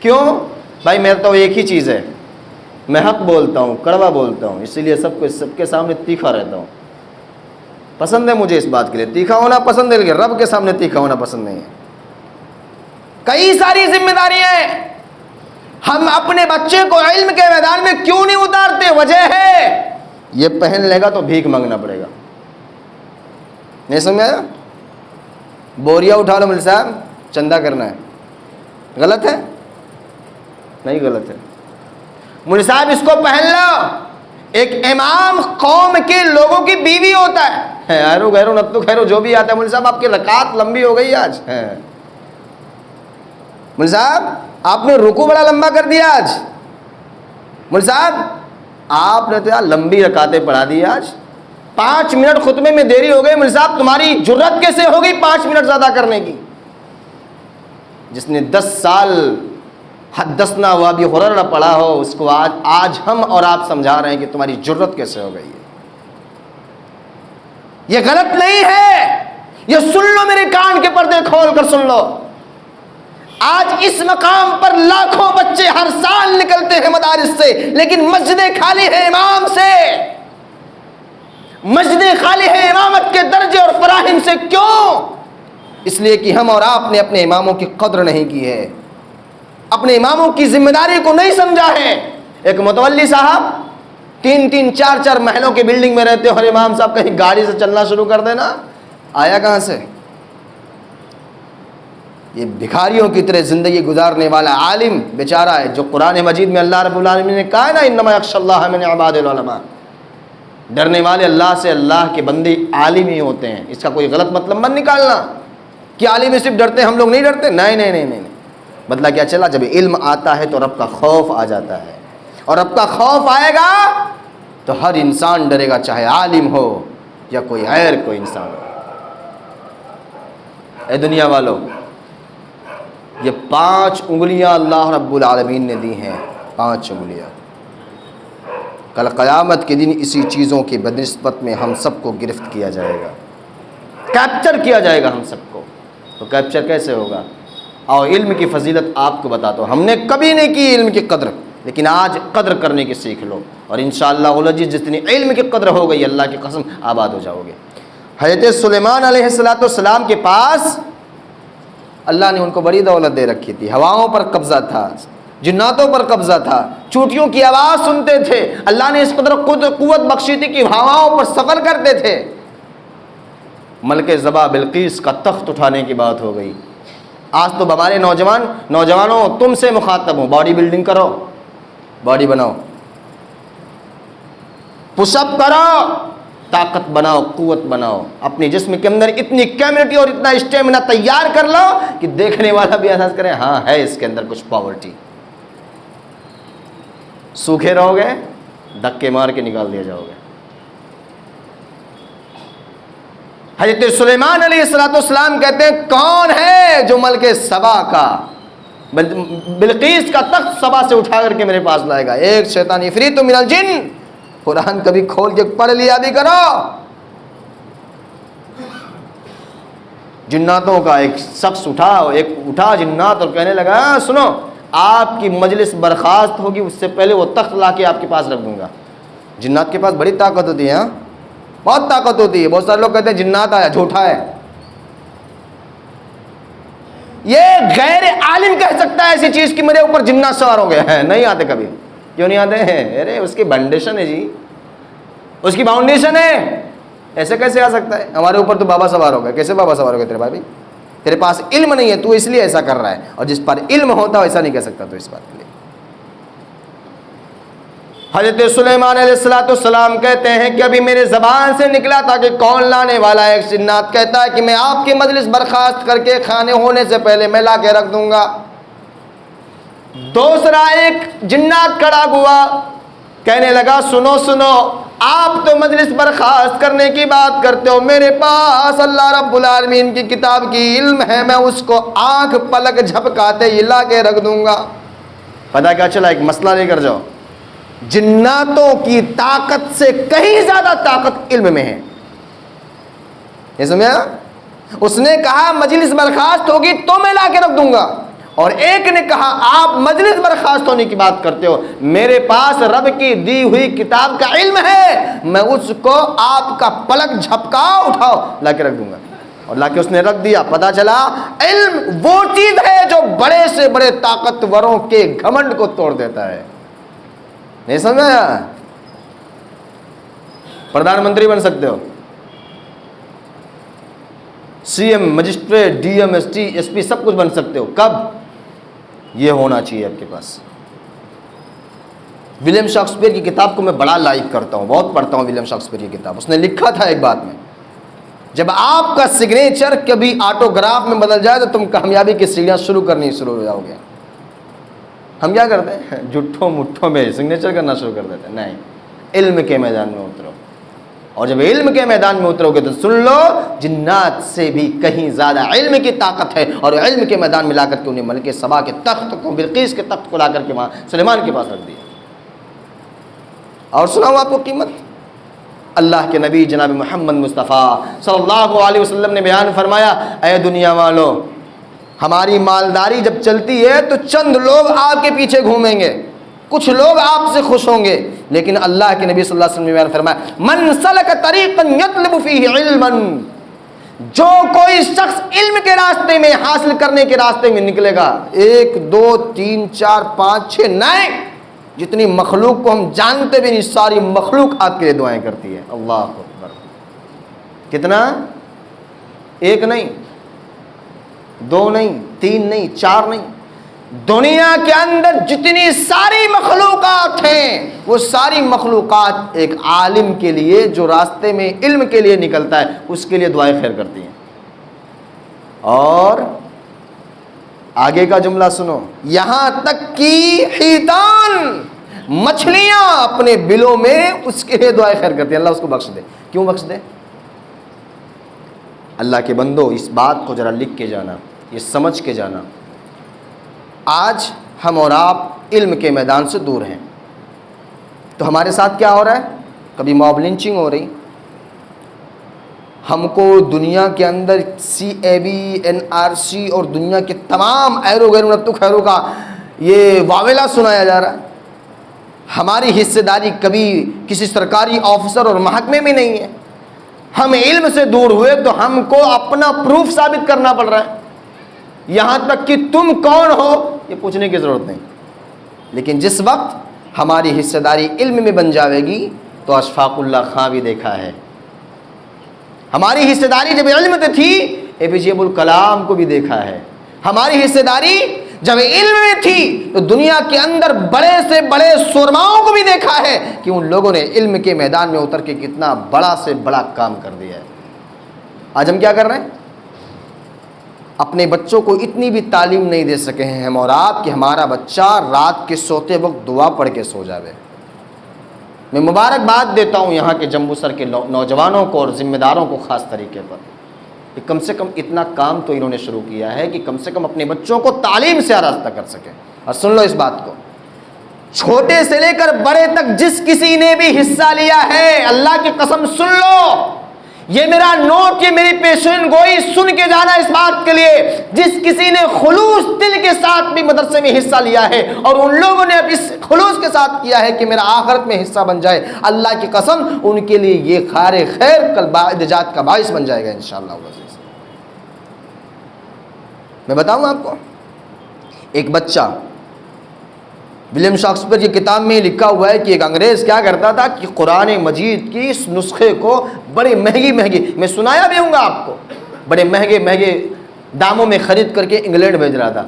کیوں بھائی؟ میرا تو ایک ہی چیز ہے، میں حق بولتا ہوں، کڑوا بولتا ہوں، اسی لیے سب کے سامنے تیکھا رہتا ہوں. پسند ہے مجھے اس بات کے لیے تیکھا ہونا پسند ہے، لیکن رب کے سامنے تیکھا ہونا پسند نہیں ہے. کئی ساری ذمہ داریاں ہیں، ہم اپنے بچے کو علم کے میدان میں کیوں نہیں اتارتے؟ وجہ ہے یہ پہن لے گا تو بھیک مانگنا پڑے گا. نہیں سمجھا؟ بوریا اٹھا لو مل صاحب، چندہ کرنا ہے. غلط ہے؟ نہیں غلط ہے؟ مولوی صاحب اس کو پہن لو، ایک امام قوم کے لوگوں کی بیوی ہوتا ہے، ایرو غیرو نتو خیرو جو بھی آتا ہے۔ مولوی صاحب آپ کی رکعت لمبی ہو گئی آج، مولوی صاحب آپ نے رکوع بڑا لمبا کر دیا آج، مولوی صاحب آپ نے تو یار لمبی رکعتیں پڑھا دی آج، 5 منٹ خطبے میں دیری ہو گئی۔ مولوی صاحب تمہاری جرت کیسے ہو گئی 5 منٹ زیادہ کرنے کی؟ جس نے 10 سال حدثنا و ابی ہریرہ پڑھا ہو اس کو آج ہم اور آپ سمجھا رہے ہیں کہ تمہاری جرت کیسے ہو گئی ہے۔ یہ غلط نہیں ہے، یہ سن لو، میرے کان کے پردے کھول کر سن لو۔ آج اس مقام پر لاکھوں بچے ہر سال نکلتے ہیں مدارس سے، لیکن مسجدیں خالی ہیں امام سے۔ مسجدیں خالی ہیں امامت کے درجے اور فراہم سے۔ کیوں؟ اس لیے کہ ہم اور آپ نے اپنے اماموں کی قدر نہیں کی ہے، اپنے اماموں کی ذمہ داری کو نہیں سمجھا ہے۔ ایک متولی صاحب 3 4 محلوں کی بلڈنگ میں رہتے، اور امام صاحب کہیں گاڑی سے چلنا شروع کر دینا، آیا کہاں سے؟ یہ بھکاریوں کی طرح زندگی گزارنے والا عالم بیچارہ ہے، جو قرآن مجید میں اللہ رب العالمین نے کہا ہے نا، انما یخشی اللہ من عباد العلماء، ڈرنے والے اللہ سے اللہ کے بندے عالم ہی ہوتے ہیں۔ اس کا کوئی غلط مطلب مت نکالنا کہ عالم صرف ڈرتے ہیں، ہم لوگ نہیں ڈرتے۔ نہیں، بدلہ کیا چلا؟ جب علم آتا ہے تو رب کا خوف آ جاتا ہے، اور رب کا خوف آئے گا تو ہر انسان ڈرے گا، چاہے عالم ہو یا کوئی غیر کوئی انسان ہو۔ اے دنیا والوں، یہ 5 انگلیاں اللہ رب العالمین نے دی ہیں، 5 انگلیاں۔ کل قیامت کے دن اسی چیزوں کی بنسبت میں ہم سب کو گرفت کیا جائے گا، کیپچر کیا جائے گا ہم سب کو۔ تو کیپچر کیسے ہوگا؟ اور علم کی فضیلت آپ کو بتاتا ہوں، ہم نے کبھی نہیں کی علم کی قدر، لیکن آج قدر کرنے کی سیکھ لو، اور انشاءاللہ العزیز جتنی علم کی قدر ہو گئی، اللہ کی قسم آباد ہو جاؤ گے۔ حضرت سلیمان علیہ السلام کے پاس اللہ نے ان کو بڑی دولت دے رکھی تھی، ہواؤں پر قبضہ تھا، جناتوں پر قبضہ تھا، چونٹیوں کی آواز سنتے تھے، اللہ نے اس قدر قوت بخشی تھی کہ ہواؤں پر سفر کرتے تھے۔ ملکہ زبا بلقیس کا تخت اٹھانے کی بات ہو گئی۔ آج تو ہمارے نوجوانوں تم سے مخاطب ہوں، باڈی بلڈنگ کرو، باڈی بناؤ، پش اپ کرو، طاقت بناؤ، قوت بناؤ، اپنے جسم کے اندر اتنی کیمنٹی اور اتنا اسٹیمنا تیار کر لو کہ دیکھنے والا بھی احساس کرے ہاں ہے اس کے اندر کچھ پاورٹی۔ سوکھے رہو گے، دھکے مار کے نکال دیا جاؤ گے۔ حضرت سلیمان علیہ السلام کہتے ہیں کون ہے جو ملک سبا کا، بلقیس کا تخت سبا سے اٹھا کر کے میرے پاس لائے گا؟ ایک شیطان عفریت من الجن، قرآن کبھی کھول کے پڑھ لیا بھی کرو۔ جناتوں کا ایک شخص اٹھا جنات اور کہنے لگا سنو، آپ کی مجلس برخاست ہوگی اس سے پہلے وہ تخت لا کے آپ کے پاس رکھ دوں گا۔ جنات کے پاس بڑی طاقت ہوتی ہے، بہت طاقت ہوتی ہے۔ بہت سارے لوگ کہتے ہیں جنات آیا، جھوٹا ہے، یہ غیر عالم کہہ سکتا ہے ایسی چیز کہ میرے اوپر جنات سوار ہو گئے ہیں۔ نہیں آتے کبھی، کیوں نہیں آتے ہیں؟ ارے اس کی بانڈیشن ہے جی، اس کی باؤنڈیشن ہے، ایسے کیسے آ سکتا ہے؟ ہمارے اوپر تو بابا سوار ہو گئے۔ کیسے بابا سوار ہو گئے تیرے بھائی؟ تیرے پاس علم نہیں ہے، تو اس لیے ایسا کر رہا ہے، اور جس پر علم ہوتا ہے ایسا نہیں کہہ سکتا تو اس بات کے لیے۔ حضرت سلیمان علیہ السلام کہتے ہیں کہ ابھی میرے زبان سے نکلا تھا کہ کون لانے والا ہے۔ ایک جنات کہتا ہے کہ میں آپ کی مجلس برخاست کر کے کھانے ہونے سے پہلے میں لا کے رکھ دوں گا۔ دوسرا ایک جنات کھڑا ہوا، کہنے لگا سنو آپ تو مجلس برخاست کرنے کی بات کرتے ہو، میرے پاس اللہ رب العالمین کی کتاب کی علم ہے، میں اس کو آنکھ پلک جھپکاتے ہی لا کے رکھ دوں گا۔ پتہ کیا چلا؟ ایک مسئلہ لے کر جاؤ، جناتوں کی طاقت سے کہیں زیادہ طاقت علم میں ہے۔ یہ سمجھا؟ اس نے کہا مجلس برخاست ہوگی تو میں لا کے رکھ دوں گا، اور ایک نے کہا آپ مجلس برخاست ہونے کی بات کرتے ہو، میرے پاس رب کی دی ہوئی کتاب کا علم ہے، میں اس کو آپ کا پلک جھپکاؤ اٹھاؤ لا کے رکھ دوں گا۔ اور لا کے اس نے رکھ دیا۔ پتہ چلا علم وہ چیز ہے جو بڑے سے بڑے طاقتوروں کے گھمنڈ کو توڑ دیتا ہے۔ نہیں سمجھا؟ پردھان منتری بن سکتے ہو، C M, magistrate, D M, S P سب کچھ بن سکتے ہو، کب؟ یہ ہونا چاہیے آپ کے پاس ولیم شیکسپیئر کی کتاب کو میں بڑا لائک کرتا ہوں، بہت پڑھتا ہوں ولیم شیکسپیئر کی کتاب۔ اس نے لکھا تھا ایک بات میں، جب آپ کا سگنیچر کبھی آٹوگراف میں بدل جائے تو تم کامیابی کی سیڑھیاں شروع ہو جاؤ گے۔ ہم کیا کرتے ہیں؟ جھوٹوں مٹھوں میں سگنیچر کرنا شروع کر دیتے ہیں۔ نہیں، علم کے میدان میں اترو، اور جب علم کے میدان میں اترو گے تو سن لو، جنات سے بھی کہیں زیادہ علم کی طاقت ہے، اور علم کے میدان میں لا کر کے انہیں ملک سبا کے تخت کو، بلقیس کے تخت کو لا کر کے وہاں سلیمان کے پاس رکھ دیا۔ اور سناؤں آپ کو قیمت، اللہ کے نبی جناب محمد مصطفیٰ صلی اللہ علیہ وسلم نے بیان فرمایا، اے دنیا والوں، ہماری مالداری جب چلتی ہے تو چند لوگ آپ کے پیچھے گھومیں گے، کچھ لوگ آپ سے خوش ہوں گے، لیکن اللہ کے نبی صلی اللہ علیہ وسلم نے بیان فرمایا، من سلک طریقا یطلب فیہ علما، جو کوئی شخص علم کے راستے میں، حاصل کرنے کے راستے میں نکلے گا، 1 2 3 4 5 6 9، جتنی مخلوق کو ہم جانتے بھی نہیں، ساری مخلوق آپ کے لیے دعائیں کرتی ہے۔ اللہ اکبر، کتنا؟ 1 نہیں، 2 نہیں، 3 نہیں، 4 نہیں، دنیا کے اندر جتنی ساری مخلوقات ہیں، وہ ساری مخلوقات ایک عالم کے لیے جو راستے میں علم کے لیے نکلتا ہے، اس کے لیے دعائیں خیر کرتی ہیں۔ اور آگے کا جملہ سنو، یہاں تک کہ حیتان، مچھلیاں اپنے بلوں میں اس کے لیے دعائیں خیر کرتی ہیں، اللہ اس کو بخش دے۔ کیوں بخش دے؟ اللہ کے بندو، اس بات کو ذرا لکھ کے جانا، یہ سمجھ کے جانا، آج ہم اور آپ علم کے میدان سے دور ہیں، تو ہمارے ساتھ کیا ہو رہا ہے؟ کبھی موب لنچنگ ہو رہی، ہم کو دنیا کے اندر CAB NRC اور دنیا کے تمام ایرو غیر منطق خیروں کا یہ واویلا سنایا جا رہا ہے، ہماری حصے داری کبھی کسی سرکاری آفیسر اور محکمے میں نہیں ہے، ہم علم سے دور ہوئے تو ہم کو اپنا پروف ثابت کرنا پڑ رہا ہے، یہاں تک کہ تم کون ہو یہ پوچھنے کی ضرورت نہیں۔ لیکن جس وقت ہماری حصے داری علم میں بن جاوے گی تو اشفاق اللہ خان بھی دیکھا ہے، ہماری حصے داری جب علم میں تھی APJ ابو الکلام کو بھی دیکھا ہے، ہماری حصے داری جب علم میں تھی تو دنیا کے اندر بڑے سے بڑے سورماؤں کو بھی دیکھا ہے کہ ان لوگوں نے علم کے میدان میں اتر کے کتنا بڑا سے بڑا کام کر دیا ہے۔ آج ہم کیا کر رہے ہیں؟ اپنے بچوں کو اتنی بھی تعلیم نہیں دے سکے ہیں ہم اور آپ کہ ہمارا بچہ رات کے سوتے وقت دعا پڑھ کے سو جاوے۔ میں مبارکباد دیتا ہوں یہاں کے جمبو سر کے نوجوانوں کو اور ذمہ داروں کو خاص طریقے پر، کہ کم سے کم اتنا کام تو انہوں نے شروع کیا ہے کہ کم سے کم اپنے بچوں کو تعلیم سے آراستہ کر سکیں۔ اور سن لو اس بات کو، چھوٹے سے لے کر بڑے تک جس کسی نے بھی حصہ لیا ہے، اللہ کی قسم سن لو، یہ میرا نوٹ، یہ میری پیشن گوئی سن کے جانا اس بات کے لیے، جس کسی نے خلوص دل کے ساتھ بھی مدرسے میں حصہ لیا ہے اور ان لوگوں نے اب اس خلوص کے ساتھ کیا ہے کہ میرا آخرت میں حصہ بن جائے، اللہ کی قسم ان کے لیے یہ خیر کل نجات کا باعث بن جائے گا انشاءاللہ۔ میں بتاؤں آپ کو، ایک بچہ، ولیم شیکسپیئر کی کتاب میں لکھا ہوا ہے کہ ایک انگریز کیا کرتا تھا کہ قرآن مجید کی اس نسخے کو بڑے مہنگی، میں سنایا بھی ہوں گا آپ کو، بڑے مہنگے داموں میں خرید کر کے انگلینڈ بھیج رہا تھا۔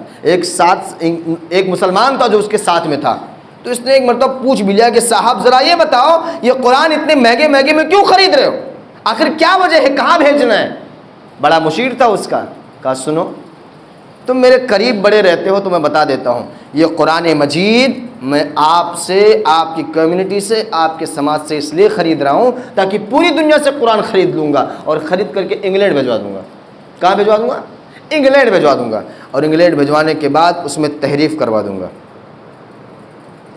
ایک مسلمان تھا جو اس کے ساتھ میں تھا، تو اس نے ایک مرتبہ پوچھ بھی لیا کہ صاحب ذرا یہ بتاؤ، یہ قرآن اتنے مہنگے میں کیوں خرید رہے ہو؟ آخر کیا وجہ ہے، کہاں بھیجنا ہے؟ بڑا مشیر تھا اس کا، کہا سنو، تم میرے قریب بڑے رہتے ہو تو میں بتا دیتا ہوں، یہ قرآن مجید میں آپ سے، آپ کی کمیونٹی سے، آپ کے سماج سے اس لیے خرید رہا ہوں تاکہ پوری دنیا سے قرآن خرید لوں گا اور خرید کر کے انگلینڈ بھجوا دوں گا۔ کہاں بھجوا دوں گا؟ انگلینڈ بھجوا دوں گا، اور انگلینڈ بھجوانے کے بعد اس میں تحریف کروا دوں گا،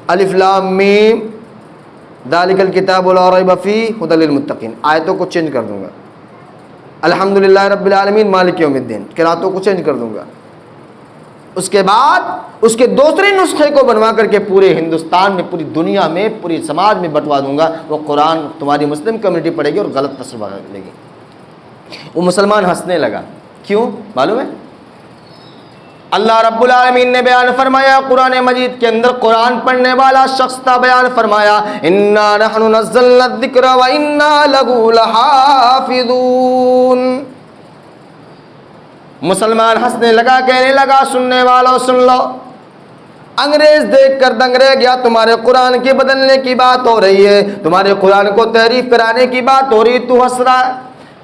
الف لام میم ذالک الکتاب لا ریب فیہ ھدی للمتقین، آیتوں کو چینج کر دوں گا، الحمدللہ رب العالمین مالک یوم الدین، قراتوں کو چینج کر دوں گا، اس کے بعد اس کے دوسرے نسخے کو بنوا کر کے پورے ہندوستان میں، پوری دنیا میں، پوری سماج میں بٹوا دوں گا، وہ قرآن تمہاری مسلم کمیونٹی پڑھے گی اور غلط تصور لے گی۔ وہ مسلمان ہنسنے لگا، کیوں معلوم ہے؟ اللہ رب العالمین نے بیان فرمایا قرآن مجید کے اندر، قرآن پڑھنے والا شخص تھا، بیان فرمایا انا نحن نزلنا الذکر وانا لہ لحافظون۔ مسلمان ہنسنے لگا، کہنے لگا سننے والوں سن لو، انگریز دیکھ کر دنگ رہ گیا. تمہارے قرآن کے بدلنے کی بات ہو رہی ہے, تمہارے قرآن کو تحریف کرانے کی بات ہو رہی ہے, تو ہنس رہا ہے.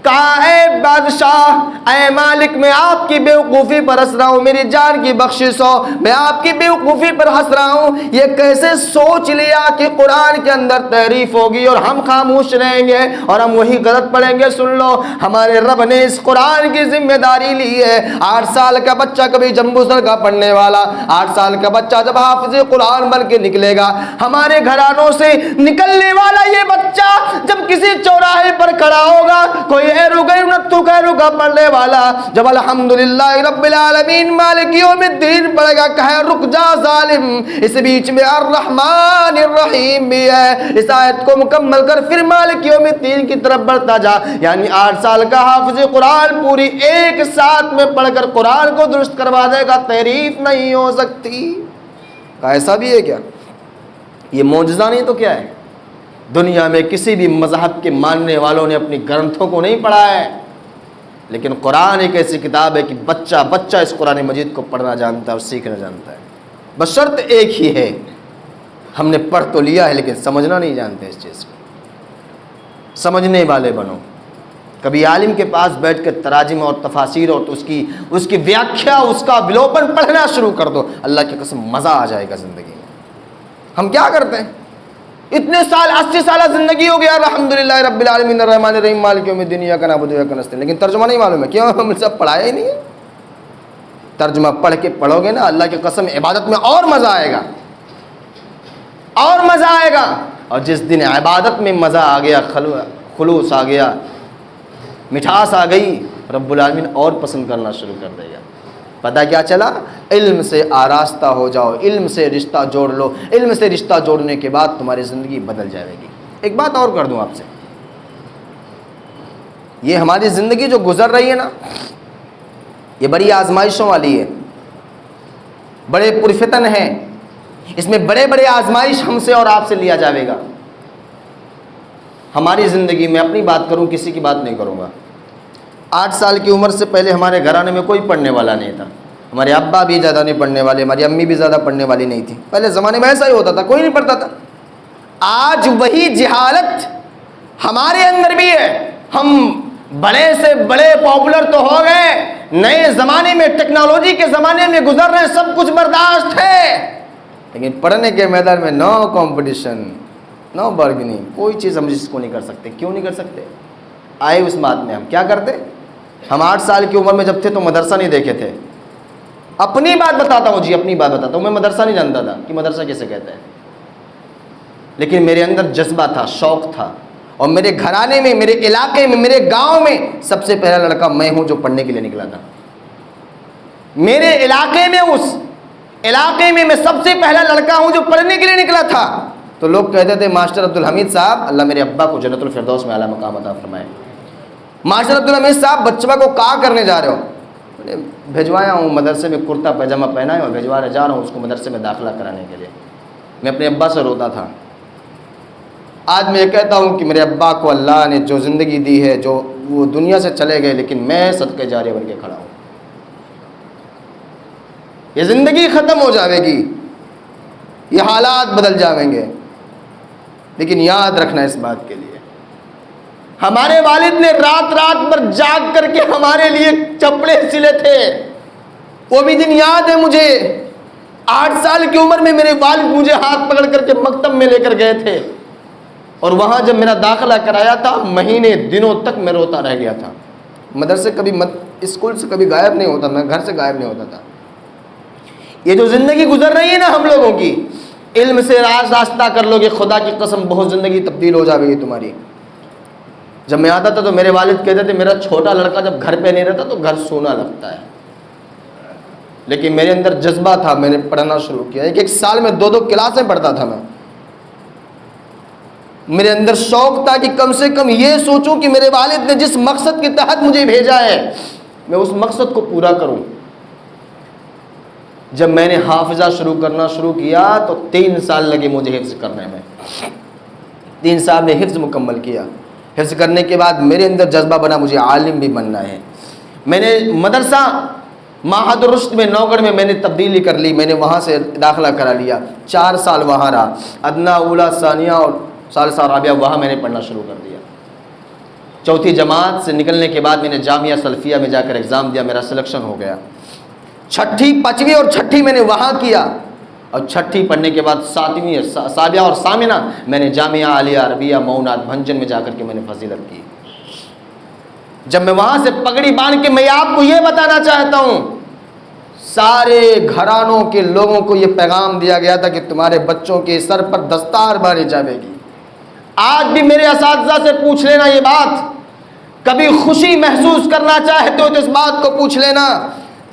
کہا اے بادشاہ, اے مالک, میں آپ کی بیوقوفی پر ہنس رہا ہوں, میری جان کی بخشش ہو, میں آپ کی بیوقوفی پر ہنس رہا ہوں. یہ کیسے سوچ لیا کہ قرآن کے اندر تحریف ہوگی اور ہم خاموش رہیں گے اور ہم وہی غلط پڑھیں گے. سن لو, ہمارے رب نے اس قرآن کی ذمہ داری لی ہے. 8 سال کا بچہ کبھی جمبو سر کا پڑھنے والا, 8 سال کا بچہ جب حافظ قرآن بن کے نکلے گا, ہمارے گھرانوں سے نکلنے والا یہ بچہ جب کسی چوراہے پر کھڑا ہوگا, کوئی کا پڑھنے والا جب الحمدللہ رب العالمین مالک یوم الدین پڑھے گا, کہے رک جا ظالم, اس بیچ میں الرحمن الرحیم بھی ہے, اس آیت کو مکمل کر پھر مالک یوم الدین کی طرف بڑھتا جا. یعنی 8 سال کا حافظ قرآن پوری ایک ساتھ میں پڑھ کر قرآن کو درست کروا دے گا, تحریف نہیں ہو سکتی. ایسا بھی ہے کیا؟ یہ معجزہ نہیں تو کیا ہے؟ دنیا میں کسی بھی مذہب کے ماننے والوں نے اپنی گرنتھوں کو نہیں پڑھا ہے, لیکن قرآن ایک ایسی کتاب ہے کہ بچہ بچہ اس قرآن مجید کو پڑھنا جانتا ہے اور سیکھنا جانتا ہے. بس شرط ایک ہی ہے, ہم نے پڑھ تو لیا ہے لیکن سمجھنا نہیں جانتے. اس چیز کو سمجھنے والے بنو. کبھی عالم کے پاس بیٹھ کے تراجم اور تفاسیر اور اس کی ویاکھیا, اس کا ولوپن پڑھنا شروع کر دو, اللہ کی قسم مزہ آ جائے گا زندگی میں. ہم کیا کرتے ہیں, اتنے سال 80 سالہ زندگی ہو گیا, الحمدللہ رب العالمین الرحمن الرحیم مالک یوم الدین ایاک نعبد و ایاک نستعین, لیکن ترجمہ نہیں معلوم ہے. کیوں؟ ہم سب پڑھایا ہی نہیں ہے. ترجمہ پڑھ کے پڑھو گے نا, اللہ کی قسم عبادت میں اور مزہ آئے گا, اور مزہ آئے گا. اور جس دن عبادت میں مزہ آ گیا, خلوص آ گیا, مٹھاس آ گئی, رب العالمین اور پسند کرنا شروع کر دے گا. پتہ کیا چلا؟ علم سے آراستہ ہو جاؤ, علم سے رشتہ جوڑ لو. علم سے رشتہ جوڑنے کے بعد تمہاری زندگی بدل جائے گی. ایک بات اور کر دوں آپ سے, یہ ہماری زندگی جو گزر رہی ہے نا, یہ بڑی آزمائشوں والی ہے, بڑے پرفتن ہیں. اس میں بڑے بڑے آزمائش ہم سے اور آپ سے لیا جائے گا. ہماری زندگی میں اپنی بات کروں, کسی کی بات نہیں کروں گا. 8 سال کی عمر سے پہلے ہمارے گھرانے میں کوئی پڑھنے والا نہیں تھا. ہمارے ابا بھی زیادہ نہیں پڑھنے والے, ہماری امی بھی زیادہ پڑھنے والی نہیں تھی. پہلے زمانے میں ایسا ہی ہوتا تھا, کوئی نہیں پڑھتا تھا. آج وہی جہالت ہمارے اندر بھی ہے. ہم بڑے سے بڑے پاپولر تو ہو گئے, نئے زمانے میں, ٹیکنالوجی کے زمانے میں گزر رہے, سب کچھ برداشت ہے, لیکن پڑھنے کے میدان میں نو کمپٹیشن, نو بارگننگ, کوئی چیز ہم جس کو نہیں کر سکتے. کیوں نہیں کر سکتے؟ آئے اس بات میں, ہم کیا کرتے. ہم 8 سال کی عمر میں جب تھے تو مدرسہ نہیں دیکھے تھے. اپنی بات بتاتا ہوں جی, اپنی بات بتاتا ہوں, میں مدرسہ نہیں جانتا تھا کہ مدرسہ کیسے کہتے ہیں, لیکن میرے اندر جذبہ تھا, شوق تھا. اور میرے گھرانے میں, میرے علاقے میں, میرے گاؤں میں سب سے پہلا لڑکا میں ہوں جو پڑھنے کے لیے نکلا تھا. میرے علاقے میں, اس علاقے میں میں سب سے پہلا لڑکا ہوں جو پڑھنے کے لیے نکلا تھا. تو لوگ کہتے تھے ماسٹر عبدالحمید صاحب, اللہ میرے ابا کو جنت الفردوس میں اعلیٰ مقام عطا فرمائے, ماسٹر عبدالحمید صاحب بچہ کو کہاں کرنے جا رہے ہو؟ بھیجوایا ہوں مدرسے میں, کرتا پاجامہ پہنا ہے اور بھیجوا جا رہا ہوں اس کو مدرسے میں داخلہ کرانے کے لیے. میں اپنے ابا سے روتا تھا. آج میں یہ کہتا ہوں کہ میرے ابا کو اللہ نے جو زندگی دی ہے, جو وہ دنیا سے چلے گئے, لیکن میں صدقے جاریہ بن کے کھڑا ہوں. یہ زندگی ختم ہو جائے گی, یہ حالات بدل جائیں گے, لیکن یاد رکھنا اس بات کے لیے, ہمارے والد نے رات رات بھر جاگ کر کے ہمارے لیے کپڑے سلے تھے. وہ بھی دن یاد ہے مجھے. 8 سال کی عمر میں میرے والد مجھے ہاتھ پکڑ کر کے مکتب میں لے کر گئے تھے, اور وہاں جب میرا داخلہ کرایا تھا, مہینے دنوں تک میں روتا رہ گیا تھا. مدرسے کبھی اسکول سے کبھی غائب نہیں ہوتا, میں گھر سے غائب نہیں ہوتا تھا. یہ جو زندگی گزر رہی ہے نا ہم لوگوں کی, علم سے راستہ کر لو گے, خدا کی قسم بہت زندگی تبدیل ہو جائے گی تمہاری. جب میں آتا تھا تو میرے والد کہتے تھے میرا چھوٹا لڑکا جب گھر پہ نہیں رہتا تو گھر سونا لگتا ہے, لیکن میرے اندر جذبہ تھا, میں نے پڑھنا شروع کیا. ایک سال میں 2 کلاسیں پڑھتا تھا میں. میرے اندر شوق تھا کہ کم سے کم یہ سوچوں کہ میرے والد نے جس مقصد کے تحت مجھے بھیجا ہے میں اس مقصد کو پورا کروں. جب میں نے حافظہ کرنا شروع کیا تو 3 سال لگے مجھے حفظ کرنے میں. 3 سال میں حفظ مکمل کیا. حفظ کرنے کے بعد میرے اندر جذبہ بنا مجھے عالم بھی بننا ہے. میں نے معہد الرشد میں نوگڑھ میں میں نے تبدیلی کر لی، میں نے وہاں سے داخلہ کرا لیا، 4 سال وہاں رہا، ادنا اولا ثانیہ اور ثالثہ رابعہ وہاں میں نے پڑھنا شروع کر دیا۔ چوتھی جماعت سے نکلنے کے بعد میں نے جامعہ سلفیہ میں جا کر ایگزام دیا، میرا سلیکشن ہو گیا۔ چھٹی، پانچویں اور چھٹی میں نے وہاں کیا، اور چھٹی پڑھنے کے بعد ساتویں، سابعہ اور ثامنہ میں نے جامعہ عالیہ عربیہ مئونات بھنجن میں جا کر کے میں نے فضیلت کی۔ جب میں وہاں سے پگڑی باندھ کے، میں آپ کو یہ بتانا چاہتا ہوں، سارے گھرانوں کے لوگوں کو یہ پیغام دیا گیا تھا کہ تمہارے بچوں کے سر پر دستار باندھی جائے گی۔ آج بھی میرے اساتذہ سے پوچھ لینا یہ بات، کبھی خوشی محسوس کرنا چاہتے ہو تو اس بات کو پوچھ لینا،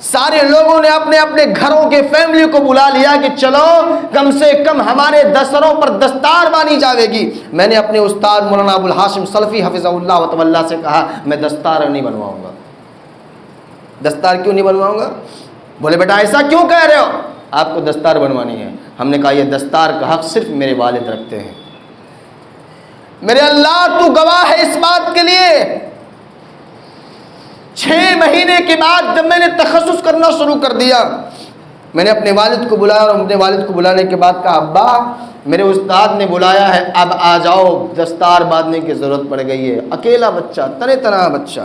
سارے لوگوں نے اپنے اپنے گھروں کے فیملی کو بلا لیا کہ چلو کم سے کم ہمارے دستروں پر دستار باندھی جائے گی۔ میں نے اپنے استاد مولانا ابو الہاشم سلفی حفظہ اللہ و تعالی سے کہا میں دستار نہیں بنواؤں گا۔ دستار کیوں نہیں بنواؤں گا؟ بولے بیٹا ایسا کیوں کہہ رہے ہو؟ آپ کو دستار بنوانی ہے۔ ہم نے کہا یہ دستار کا حق صرف میرے والد رکھتے ہیں۔ میرے اللہ تو گواہ ہے اس بات کے لیے، 6 مہینے کے بعد جب میں نے تخصص کرنا شروع کر دیا، میں نے اپنے والد کو بلایا، اور اپنے والد کو بلانے کے بعد کہا ابا میرے استاد نے بلایا ہے، اب آ جاؤ، دستار باندھنے کی ضرورت پڑ گئی ہے۔ اکیلا بچہ، تنہ تنہا بچہ،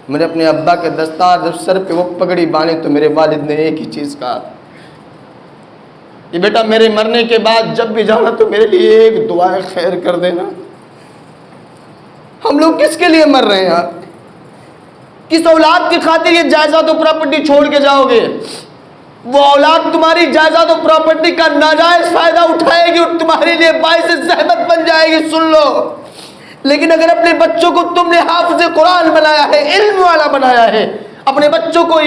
میں نے اپنے ابا کے دستار جب سر پہ وہ پگڑی باندھی تو میرے والد نے ایک ہی چیز کہا کہ بیٹا میرے مرنے کے بعد جب بھی جانا تو میرے لیے ایک دعائے خیر کر دینا۔ ہم لوگ کس کے لیے مر رہے ہیں یار؟ کس اولاد کی خاطر یہ جائیداد و پراپرٹی چھوڑ کے جاؤ گے؟ وہ اولاد تمہاری جائیداد و پراپرٹی کا ناجائز فائدہ اٹھائے گی اور تمہارے لیے باعث زحمت بن جائے گی، سن لو۔ لیکن اگر اپنے بچوں کو تم نے حافظ قرآن بنایا ہے، علم والا بنایا ہے، اپنے بچوں کو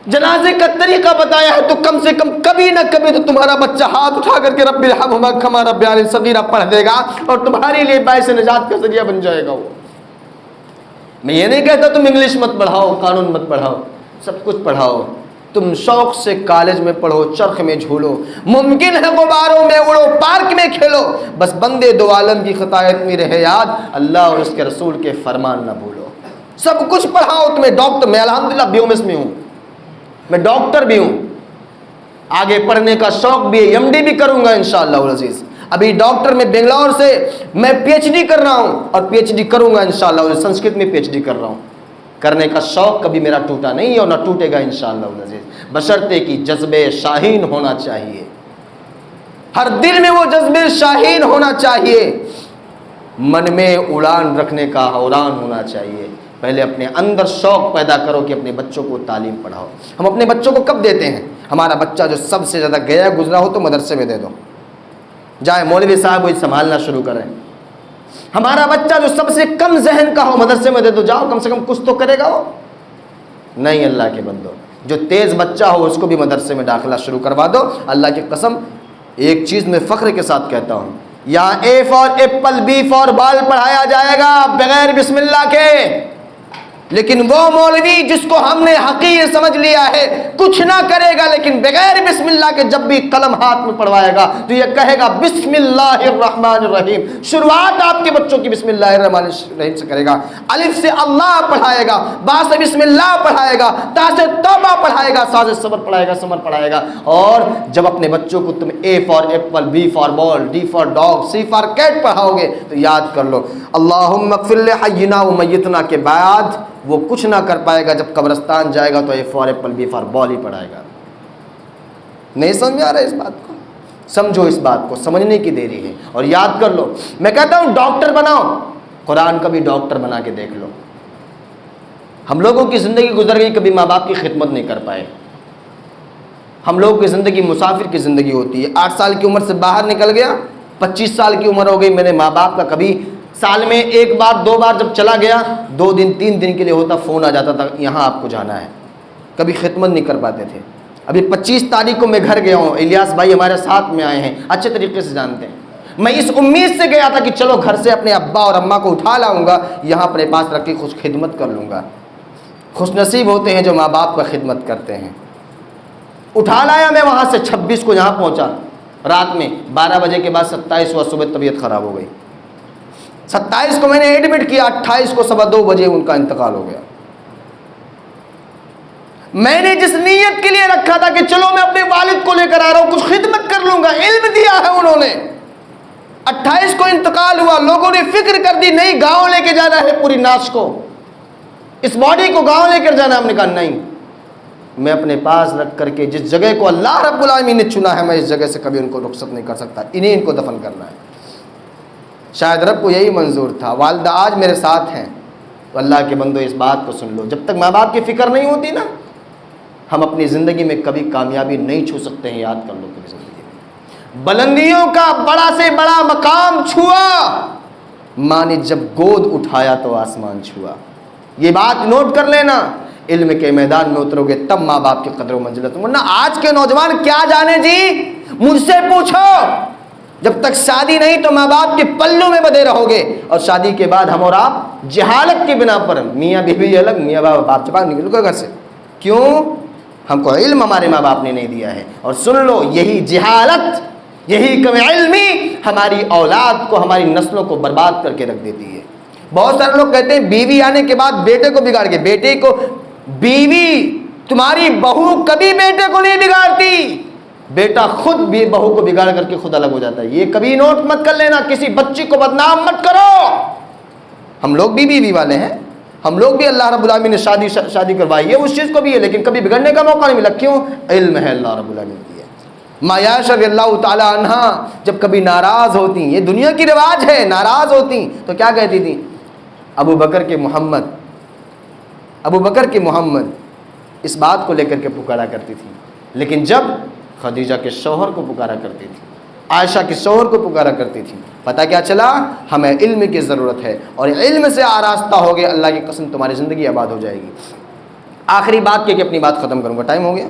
جنازے کا طریقہ بتایا ہے، تو کم سے کم کبھی نہ کبھی تو تمہارا بچہ ہاتھ اٹھا کر کے رب ارحمہما کما ربیانی صغیرہ پڑھ دے گا اور تمہارے لیے باعث نجات کا ذریعہ بن جائے گا وہ۔ میں یہ نہیں کہتا تم انگلش مت پڑھاؤ، قانون مت پڑھاؤ، سب کچھ پڑھاؤ، تم شوق سے کالج میں پڑھو، چرخ میں جھولو، ممکن ہے غباروں میں اڑو، پارک میں کھیلو، بس بندے دو عالم کی خطائط میں رہے یاد، اللہ اور اس کے رسول کے فرمان نہ بھولو۔ سب کچھ پڑھاؤ تمہیں، ڈاکٹر، میں الحمدللہ بیومس میں ہوں، میں ڈاکٹر بھی ہوں، آگے پڑھنے کا شوق بھی ہے، MD بھی کروں گا انشاءاللہ العزیز۔ ابھی ڈاکٹر میں بنگلور سے میں PhD کر رہا ہوں اور PhD کروں گا انشاءاللہ، سنسکرت میں PhD کر رہا ہوں۔ کرنے کا شوق کبھی میرا ٹوٹا نہیں ہے اور نہ ٹوٹے گا انشاءاللہ العزیز، بشرطے کہ جذبے شاہین ہونا چاہیے، ہر دل میں وہ جذبے شاہین ہونا چاہیے، من میں اڑان رکھنے کا اوران ہونا چاہیے۔ پہلے اپنے اندر شوق پیدا کرو کہ اپنے بچوں کو تعلیم پڑھاؤ۔ ہم اپنے بچوں کو کب دیتے ہیں؟ ہمارا بچہ جو سب سے زیادہ گیا گزرا ہو تو مدرسے میں دے دو، جائے مولوی صاحب وہی سنبھالنا شروع کریں۔ ہمارا بچہ جو سب سے کم ذہن کا ہو مدرسے میں دے دو، جاؤ کم سے کم کچھ تو کرے گا وہ۔ نہیں اللہ کے بندو، جو تیز بچہ ہو اس کو بھی مدرسے میں داخلہ شروع کروا دو۔ اللہ کی قسم ایک چیز میں فخر کے ساتھ کہتا ہوں، یہاں A for apple, B for ball پڑھایا جائے گا بغیر بسم اللہ کے، لیکن وہ مولوی جس کو ہم نے حقیر سمجھ لیا ہے کچھ نہ کرے گا، لیکن بغیر بسم اللہ کے جب بھی قلم ہاتھ میں پڑھوائے گا تو یہ کہے گا بسم اللہ الرحمن الرحیم۔ شروعات آپ کے بچوں کی بسم اللہ الرحمن الرحیم سے کرے گا، الف سے اللہ پڑھائے گا، با سے بسم اللہ پڑھائے گا، تا سے توبہ پڑھائے گا، سا سے صبر پڑھائے گا، سمر پڑھائے گا۔ اور جب اپنے بچوں کو تم A for apple, B for ball, D for dog, C for cat پڑھاؤ گے تو یاد کر لو اللہم اغفر لحینا و میتنا کے بعد وہ کچھ نہ کر پائے گا، جب قبرستان جائے گا تو A for apple, B for ball ہی پڑھائے گا۔ نہیں سمجھ آ رہا ہے اس بات کو؟ سمجھو اس بات کو، سمجھنے کی دیری ہے۔ اور یاد کر لو، میں کہتا ہوں ڈاکٹر بناؤ، قرآن کا بھی ڈاکٹر بنا کے دیکھ لو۔ ہم لوگوں کی زندگی گزر گئی، کبھی ماں باپ کی خدمت نہیں کر پائے۔ ہم لوگوں کی زندگی مسافر کی زندگی ہوتی ہے، 8 سال کی عمر سے باہر نکل گیا، 25 سال کی عمر ہو گئی، میرے ماں باپ کا کبھی سال میں 1 بار 2 بار جب چلا گیا، 2 دن 3 دن کے لیے ہوتا، فون آ جاتا تھا یہاں آپ کو جانا ہے، کبھی خدمت نہیں کر پاتے تھے۔ ابھی 25 تاریخ کو میں گھر گیا ہوں، الیاس بھائی ہمارے ساتھ میں آئے ہیں، اچھے طریقے سے جانتے ہیں۔ میں اس امید سے گیا تھا کہ چلو گھر سے اپنے ابا اور اماں کو اٹھا لاؤں گا، یہاں اپنے پاس رکھ کے خوش خدمت کر لوں گا۔ خوش نصیب ہوتے ہیں جو ماں باپ کا خدمت کرتے ہیں۔ اٹھا لایا میں وہاں سے، 26 کو یہاں پہنچا رات میں 12 بجے کے بعد 27 ہوا صبح طبیعت خراب ہو گئی، 27 کو میں نے ایڈمٹ کیا، 28 کو 2:15 بجے ان کا انتقال ہو گیا۔ میں نے جس نیت کے لیے رکھا تھا کہ چلو میں اپنے والد کو لے کر آ رہا ہوں، کچھ خدمت کر لوں گا، علم دیا ہے انہوں نے، 28 کو انتقال ہوا، لوگوں نے فکر کر دی نہیں گاؤں لے کے جانا ہے پوری ناش کو، اس باڈی کو گاؤں لے کر جانا. ہم نے کہا نہیں، میں اپنے پاس رکھ کر کے جس جگہ کو اللہ رب العالمین نے چنا ہے، میں اس جگہ سے کبھی ان کو رخصت نہیں کر سکتا، انہیں ان کو دفن کرنا ہے. شاید رب کو یہی منظور تھا. والدہ آج میرے ساتھ ہیں، تو اللہ کے بندو اس بات کو سن لو، جب تک ماں باپ کی فکر نہیں ہوتی نا، ہم اپنی زندگی میں کبھی کامیابی نہیں چھو سکتے ہیں. یاد کر لو کبھی زندگی میں بلندیوں کا بڑا سے بڑا مقام چھوا، ماں نے جب گود اٹھایا تو آسمان چھوا. یہ بات نوٹ کر لینا، علم کے میدان میں اترو گے تب ماں باپ کی قدر و منزلت. ورنہ آج کے نوجوان کیا جانے جی، مجھ سے پوچھو، جب تک شادی نہیں تو ماں باپ کے پلوں میں بدے رہو گے، اور شادی کے بعد ہم اور آپ جہالت کی بنا پر میاں بیوی الگ، میاں باپ سے باہر نکل گئے گھر سے. کیوں؟ ہم کو علم ہمارے ماں باپ نے نہیں دیا ہے. اور سن لو، یہی جہالت، یہی کم علمی ہماری اولاد کو، ہماری نسلوں کو برباد کر کے رکھ دیتی ہے. بہت سارے لوگ کہتے ہیں بیوی آنے کے بعد بیٹے کو بگاڑ کے، بیٹے کو، بیوی تمہاری بہو کبھی بیٹے کو نہیں بگاڑتی، بیٹا خود بھی بہو کو بگاڑ کر کے خود الگ ہو جاتا ہے. یہ کبھی نوٹ مت کر لینا، کسی بچی کو بدنام مت کرو. ہم لوگ بھی بیوی والے ہیں، ہم لوگ بھی اللہ رب العالمین نے شادی کروائی ہے، اس چیز کو بھی ہے، لیکن کبھی بگڑنے کا موقع نہیں ملا. کیوں؟ علم ہے اللہ رب العالمین کی ہے. عائشہ رضی اللہ تعالی عنہا جب کبھی ناراض ہوتی، یہ دنیا کی رواج ہے، ناراض ہوتی تو کیا کہتی تھی؟ ابو بکر کے محمد، ابو بکر کے محمد، اس بات کو لے کر کے پکارا کرتی تھی. لیکن جب خدیجہ کے شوہر کو پکارا کرتی تھی، عائشہ کے شوہر کو پکارا کرتی تھی، پتہ کیا چلا؟ ہمیں علم کی ضرورت ہے، اور علم سے آراستہ ہو گئے، اللہ کی قسم تمہاری زندگی آباد ہو جائے گی. آخری بات کہ اپنی بات ختم کروں گا، ٹائم ہو گیا،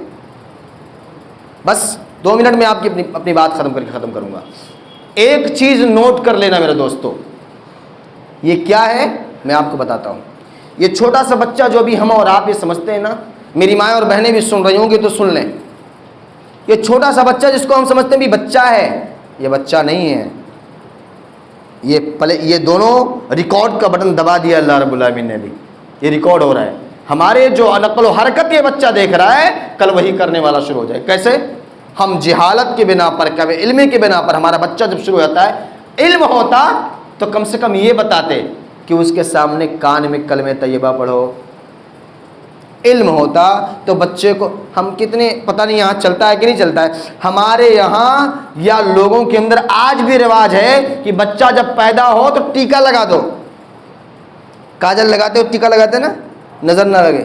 بس 2 منٹ میں آپ کی اپنی بات ختم کر کے ختم کروں گا. ایک چیز نوٹ کر لینا میرے دوستو، یہ کیا ہے میں آپ کو بتاتا ہوں. یہ چھوٹا سا بچہ جو ابھی ہم اور آپ یہ سمجھتے ہیں نا، میری مائیں اور بہنیں بھی سن رہی ہوں گی تو سن لیں، یہ چھوٹا سا بچہ جس کو ہم سمجھتے ہیں بھی بچہ ہے، یہ بچہ نہیں ہے. یہ دونوں ریکارڈ کا بٹن دبا دیا اللہ رب العالمین نے بھی، یہ ریکارڈ ہو رہا ہے. ہمارے جو نقل و حرکت یہ بچہ دیکھ رہا ہے، کل وہی کرنے والا شروع ہو جائے. کیسے؟ ہم جہالت کی بنا پر، کبھی علم کی بنا پر، ہمارا بچہ جب شروع ہوتا ہے، علم ہوتا تو کم سے کم یہ بتاتے کہ اس کے سامنے کان میں کلمہ طیبہ پڑھو. علم ہوتا تو بچے کو، ہم کتنے، پتہ نہیں یہاں چلتا ہے کہ نہیں چلتا ہے، ہمارے یہاں یا لوگوں کے اندر آج بھی رواج ہے کہ بچہ جب پیدا ہو تو ٹیکا لگا دو. کاجل لگاتے ہو، ٹیکا لگاتے نا، نظر نہ لگے،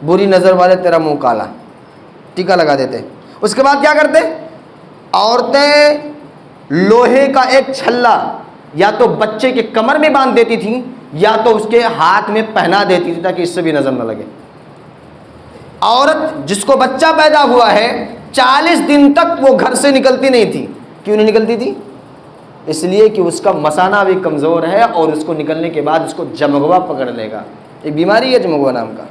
بری نظر والے تیرا منہ کالا، ٹیکا لگا دیتے. اس کے بعد کیا کرتے؟ عورتیں لوہے کا ایک چھلا یا تو بچے کے کمر میں باندھ دیتی تھیں، یا تو اس کے ہاتھ میں پہنا دیتی تھی تاکہ اس سے بھی نظر نہ لگے. عورت جس کو بچہ پیدا ہوا ہے 40 دن تک وہ گھر سے نکلتی نہیں تھی. کیوں نہیں نکلتی تھی؟ اس لیے کہ اس کا مثانہ بھی کمزور ہے، اور اس کو نکلنے کے بعد اس کو جمگوا پکڑ لے گا. ایک بیماری ہے جمگوا نام کا،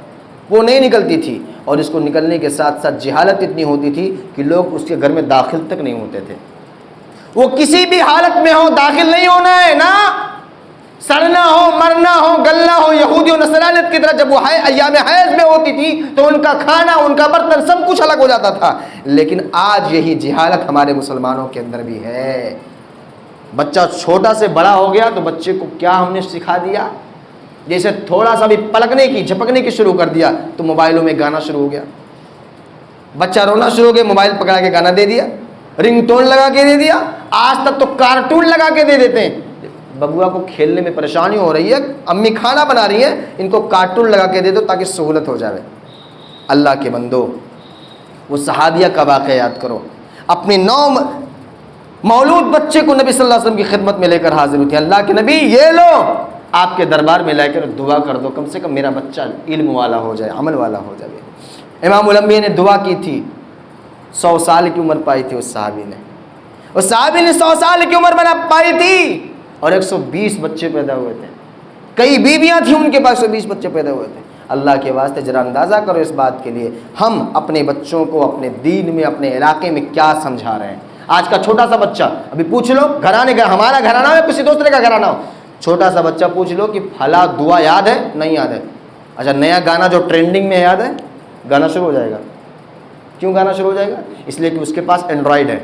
وہ نہیں نکلتی تھی. اور اس کو نکلنے کے ساتھ ساتھ جہالت اتنی ہوتی تھی کہ لوگ اس کے گھر میں داخل تک نہیں ہوتے تھے. وہ کسی بھی حالت میں ہو داخل نہیں ہونا ہے نا، سڑنا ہو، مرنا ہو، گلنا ہو. یہودی و نصرانیت کی طرح جب وہ ایام حیض میں ہوتی تھی تو ان کا کھانا، ان کا برتن سب کچھ الگ ہو جاتا تھا. لیکن آج یہی جہالت ہمارے مسلمانوں کے اندر بھی ہے. بچہ چھوٹا سے بڑا ہو گیا تو بچے کو کیا ہم نے سکھا دیا؟ جیسے تھوڑا سا بھی پلکنے کی، جھپکنے کی شروع کر دیا تو موبائلوں میں گانا شروع ہو گیا. بچہ رونا شروع ہو گیا، موبائل پکڑا کے گانا دے دیا، رنگ ٹون لگا کے دے دیا. آج تک تو کارٹون لگا کے دے دیتے ہیں. ببوا کو کھیلنے میں پریشانی ہو رہی ہے، امی کھانا بنا رہی ہیں، ان کو کارٹون لگا کے دے دو تاکہ سہولت ہو جائے. اللہ کے بندو، وہ صحابیہ کا واقعہ یاد کرو. اپنے 9 مولود بچے کو نبی صلی اللہ علیہ وسلم کی خدمت میں لے کر حاضر ہوتی ہیں. اللہ کے نبی یہ لو، آپ کے دربار میں لے کر دعا کر دو، کم سے کم میرا بچہ علم والا ہو جائے، عمل والا ہو جائے. امام الانبیاء نے دعا کی تھی، 100 سال کی عمر پائی تھی اس صحابی نے. اس صحابی نے 100 سال کی عمر بنا پائی تھی اور 120 بچے پیدا ہوئے تھے. کئی بیویاں تھیں ان کے پاس، 120 بچے پیدا ہوئے تھے. اللہ کے واسطے ذرا اندازہ کرو اس بات کے لیے ہم اپنے بچوں کو اپنے دین میں، اپنے علاقے میں کیا سمجھا رہے ہیں. آج کا چھوٹا سا بچہ، ابھی پوچھ لو گھرانے کا، ہمارا گھرانہ ہو یا کسی دوسرے کا گھرانہ ہو، چھوٹا سا بچہ پوچھ لو کہ پھلا دعا یاد ہے؟ نہیں یاد ہے. اچھا نیا گانا جو ٹرینڈنگ میں یاد ہے؟ گانا شروع ہو جائے گا. کیوں گانا شروع ہو جائے گا؟ اس لیے کہ اس کے پاس اینڈرائڈ ہے.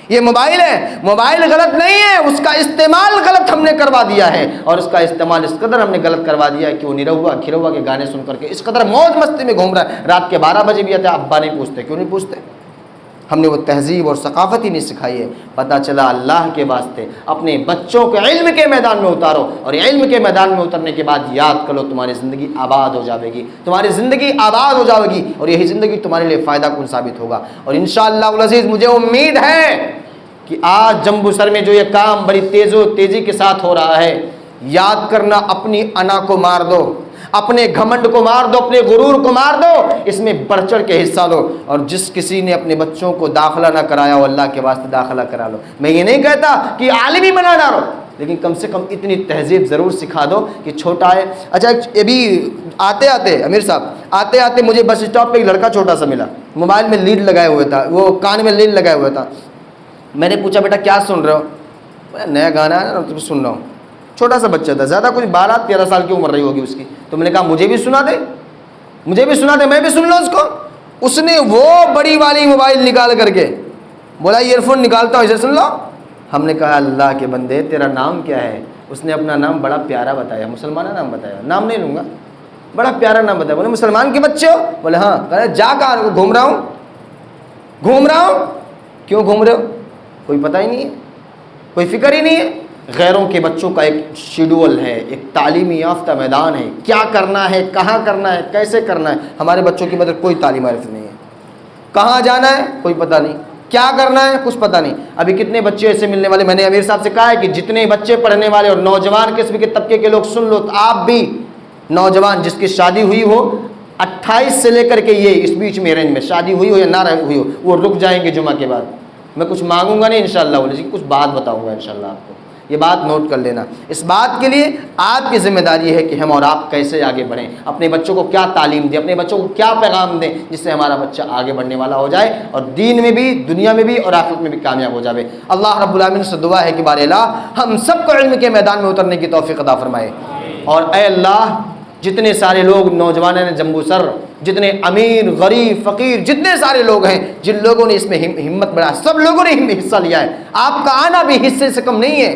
یہ موبائل ہے، موبائل غلط نہیں ہے، اس کا استعمال غلط ہم نے کروا دیا ہے، اور اس کا استعمال اس قدر ہم نے غلط کروا دیا ہے کہ وہ نرہوا کھروا کے گانے سن کر کے اس قدر موج مستی میں گھوم رہا ہے. رات کے 12 بجے بھی آتے ہیں، ابا نہیں پوچھتے. کیوں نہیں پوچھتے؟ ہم نے وہ تہذیب اور ثقافت ہی نہیں سکھائی ہے. پتہ چلا اللہ کے واسطے اپنے بچوں کو علم کے میدان میں اتارو، اور علم کے میدان میں اترنے کے بعد یاد کرو تمہاری زندگی آباد ہو جاوے گی، تمہاری زندگی آباد ہو جاوے گی، اور یہی زندگی تمہارے لیے فائدہ کن ثابت ہوگا. اور انشاءاللہ العزیز مجھے امید ہے کہ آج جمبو سر میں جو یہ کام بڑی تیزی کے ساتھ ہو رہا ہے، یاد کرنا اپنی انا کو مار دو، اپنے گھمنڈ کو مار دو، اپنے غرور کو مار دو، اس میں بڑھ چڑھ کے حصہ لو. اور جس کسی نے اپنے بچوں کو داخلہ نہ کرایا ہو، اللہ کے واسطے داخلہ کرا لو. میں یہ نہیں کہتا کہ عالم ہی بنا ڈالو، لیکن کم سے کم اتنی تہذیب ضرور سکھا دو کہ چھوٹا ہے. اچھا ابھی آتے آتے امیر صاحب آتے آتے مجھے بس اسٹاپ پہ ایک لڑکا چھوٹا سا ملا، موبائل میں لیڈ لگائے ہوئے تھا، وہ کان میں لیڈ لگائے ہوئے تھا. میں نے پوچھا بیٹا کیا سن رہے ہو؟ نیا گانا ہے نا تو سن رہا ہوں. چھوٹا سا بچہ تھا، زیادہ کچھ 12-13 سال کی عمر رہی ہوگی اس کی. تو میں نے کہا مجھے بھی سنا دے، مجھے بھی سنا دے، میں بھی سن لوں اس کو. اس نے وہ بڑی والی موبائل نکال کر کے بولا ایئر فون نکالتا ہوں اسے سن لو. ہم نے کہا اللہ کے بندے تیرا نام کیا ہے؟ اس نے اپنا نام بڑا پیارا بتایا، مسلمانہ نام بتایا، نام نہیں لوں گا، بڑا پیارا نام بتایا. بولے مسلمان کے بچے ہو؟ بولے ہاں. کہا جا کہاں؟ گھوم رہا ہوں. کیوں گھوم رہے ہو؟ کوئی پتہ ہی نہیں ہے، کوئی فکر ہی نہیں ہے. غیروں کے بچوں کا ایک شیڈول ہے، ایک تعلیمی یافتہ میدان ہے، کیا کرنا ہے، کہاں کرنا ہے، کیسے کرنا ہے. ہمارے بچوں کی مطلب کوئی تعلیم معرفت نہیں ہے. کہاں جانا ہے کوئی پتہ نہیں، کیا کرنا ہے کچھ پتہ نہیں. ابھی کتنے بچے ایسے ملنے والے، میں نے امیر صاحب سے کہا ہے کہ جتنے بچے پڑھنے والے اور نوجوان قسم کے طبقے کے لوگ سن لو، تو آپ بھی نوجوان جس کی شادی ہوئی ہو 28 سے لے کر کے یہ اس بیچ میں رینج میں شادی ہوئی ہو یا نہ ہوئی ہو، وہ رک جائیں گے جمعہ کے بعد. میں کچھ مانگوں گا نہیں انشاءاللہ، کچھ بات بتاؤں گا انشاءاللہ آپ کو. یہ بات نوٹ کر لینا. اس بات کے لیے آپ کی ذمہ داری ہے کہ ہم اور آپ کیسے آگے بڑھیں، اپنے بچوں کو کیا تعلیم دیں، اپنے بچوں کو کیا پیغام دیں جس سے ہمارا بچہ آگے بڑھنے والا ہو جائے اور دین میں بھی، دنیا میں بھی اور آخرت میں بھی کامیاب ہو جائے. اللہ رب العالمین سے دعا ہے کہ بار الہ ہم سب کو علم کے میدان میں اترنے کی توفیق عطا فرمائے. اور اے اللہ جتنے سارے لوگ نوجوان نے جمبو سر، جتنے امیر غریب فقیر جتنے سارے لوگ ہیں، جن لوگوں نے اس میں ہمت بڑھا، سب لوگوں نے حصہ لیا ہے. آپ کا آنا بھی حصے سے کم نہیں ہے،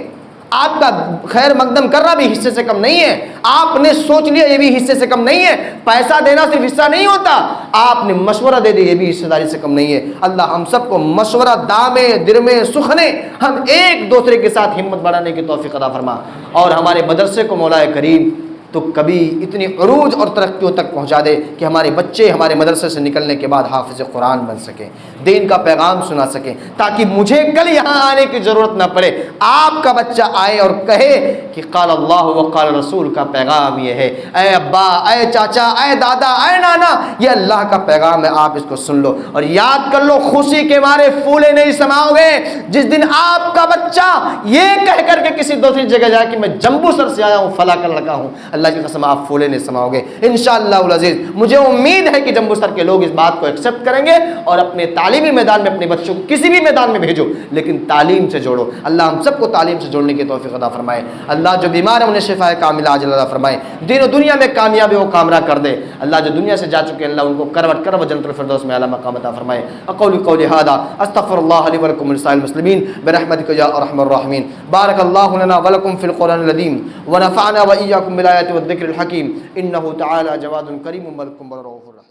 آپ کا خیر مقدم کرنا بھی حصے سے کم نہیں ہے. آپ نے سوچ لیا یہ بھی حصے سے کم نہیں ہے. پیسہ دینا صرف حصہ نہیں ہوتا، آپ نے مشورہ دے دیا یہ بھی حصہ داری سے کم نہیں ہے. اللہ ہم سب کو مشورہ دامے درمے سخنے ہم ایک دوسرے کے ساتھ ہمت بڑھانے کی توفیق عطا فرما. اور ہمارے مدرسے کو مولا کریم تو کبھی اتنی عروج اور ترقیوں تک پہنچا دے کہ ہمارے بچے ہمارے مدرسے سے نکلنے کے بعد حافظ قرآن بن سکیں، دین کا پیغام سنا سکیں، تاکہ مجھے کل یہاں آنے کی ضرورت نہ پڑے. آپ کا بچہ آئے اور کہے کہ قال اللہ و قال رسول کا پیغام یہ ہے. اے ابا، اے چاچا، اے دادا، اے نانا، یہ اللہ کا پیغام ہے، آپ اس کو سن لو اور یاد کر لو. خوشی کے مارے پھولے نہیں سماؤ گے جس دن آپ کا بچہ یہ کہہ کر کے کسی دوسری جگہ جائے کہ میں جمبو سر سے آیا ہوں، فلاں کا لڑکا ہوں. اللہ کی قسم آپ پھولے نہیں سماؤ گے انشاءاللہ العزیز. مجھے امید ہے کہ جمبو سر کے لوگ اس بات کو ایکسپٹ کریں گے اور اپنے تعلیمی میدان میں اپنے بچوں کو کسی بھی میدان میں بھیجو لیکن تعلیم سے جوڑو. اللہ ہم سب کو تعلیم سے جوڑنے کی توفیق عطا فرمائے. اللہ جو بیمار ہیں انہیں شفا کاملہ عاجلہ عطا فرمائے. دین و دنیا میں کامیابی و کامرہ کر دے. اللہ جو دنیا سے جا چکے اللہ ان کو کروٹ کر جنت الفردوس میں اعلیٰ مقام عطا فرمائے. اقول قولی ھذا استغفر اللہ لی ولکم ولسائر المسلمین برحمتک یا ارحم الراحمین. بارک اللہ لنا ولکم فی القرآن العظیم ونفعنا وإیاکم بالآیات والذکر الحکیم انہ تعالی جواد کریم ملک رؤوف رحیم.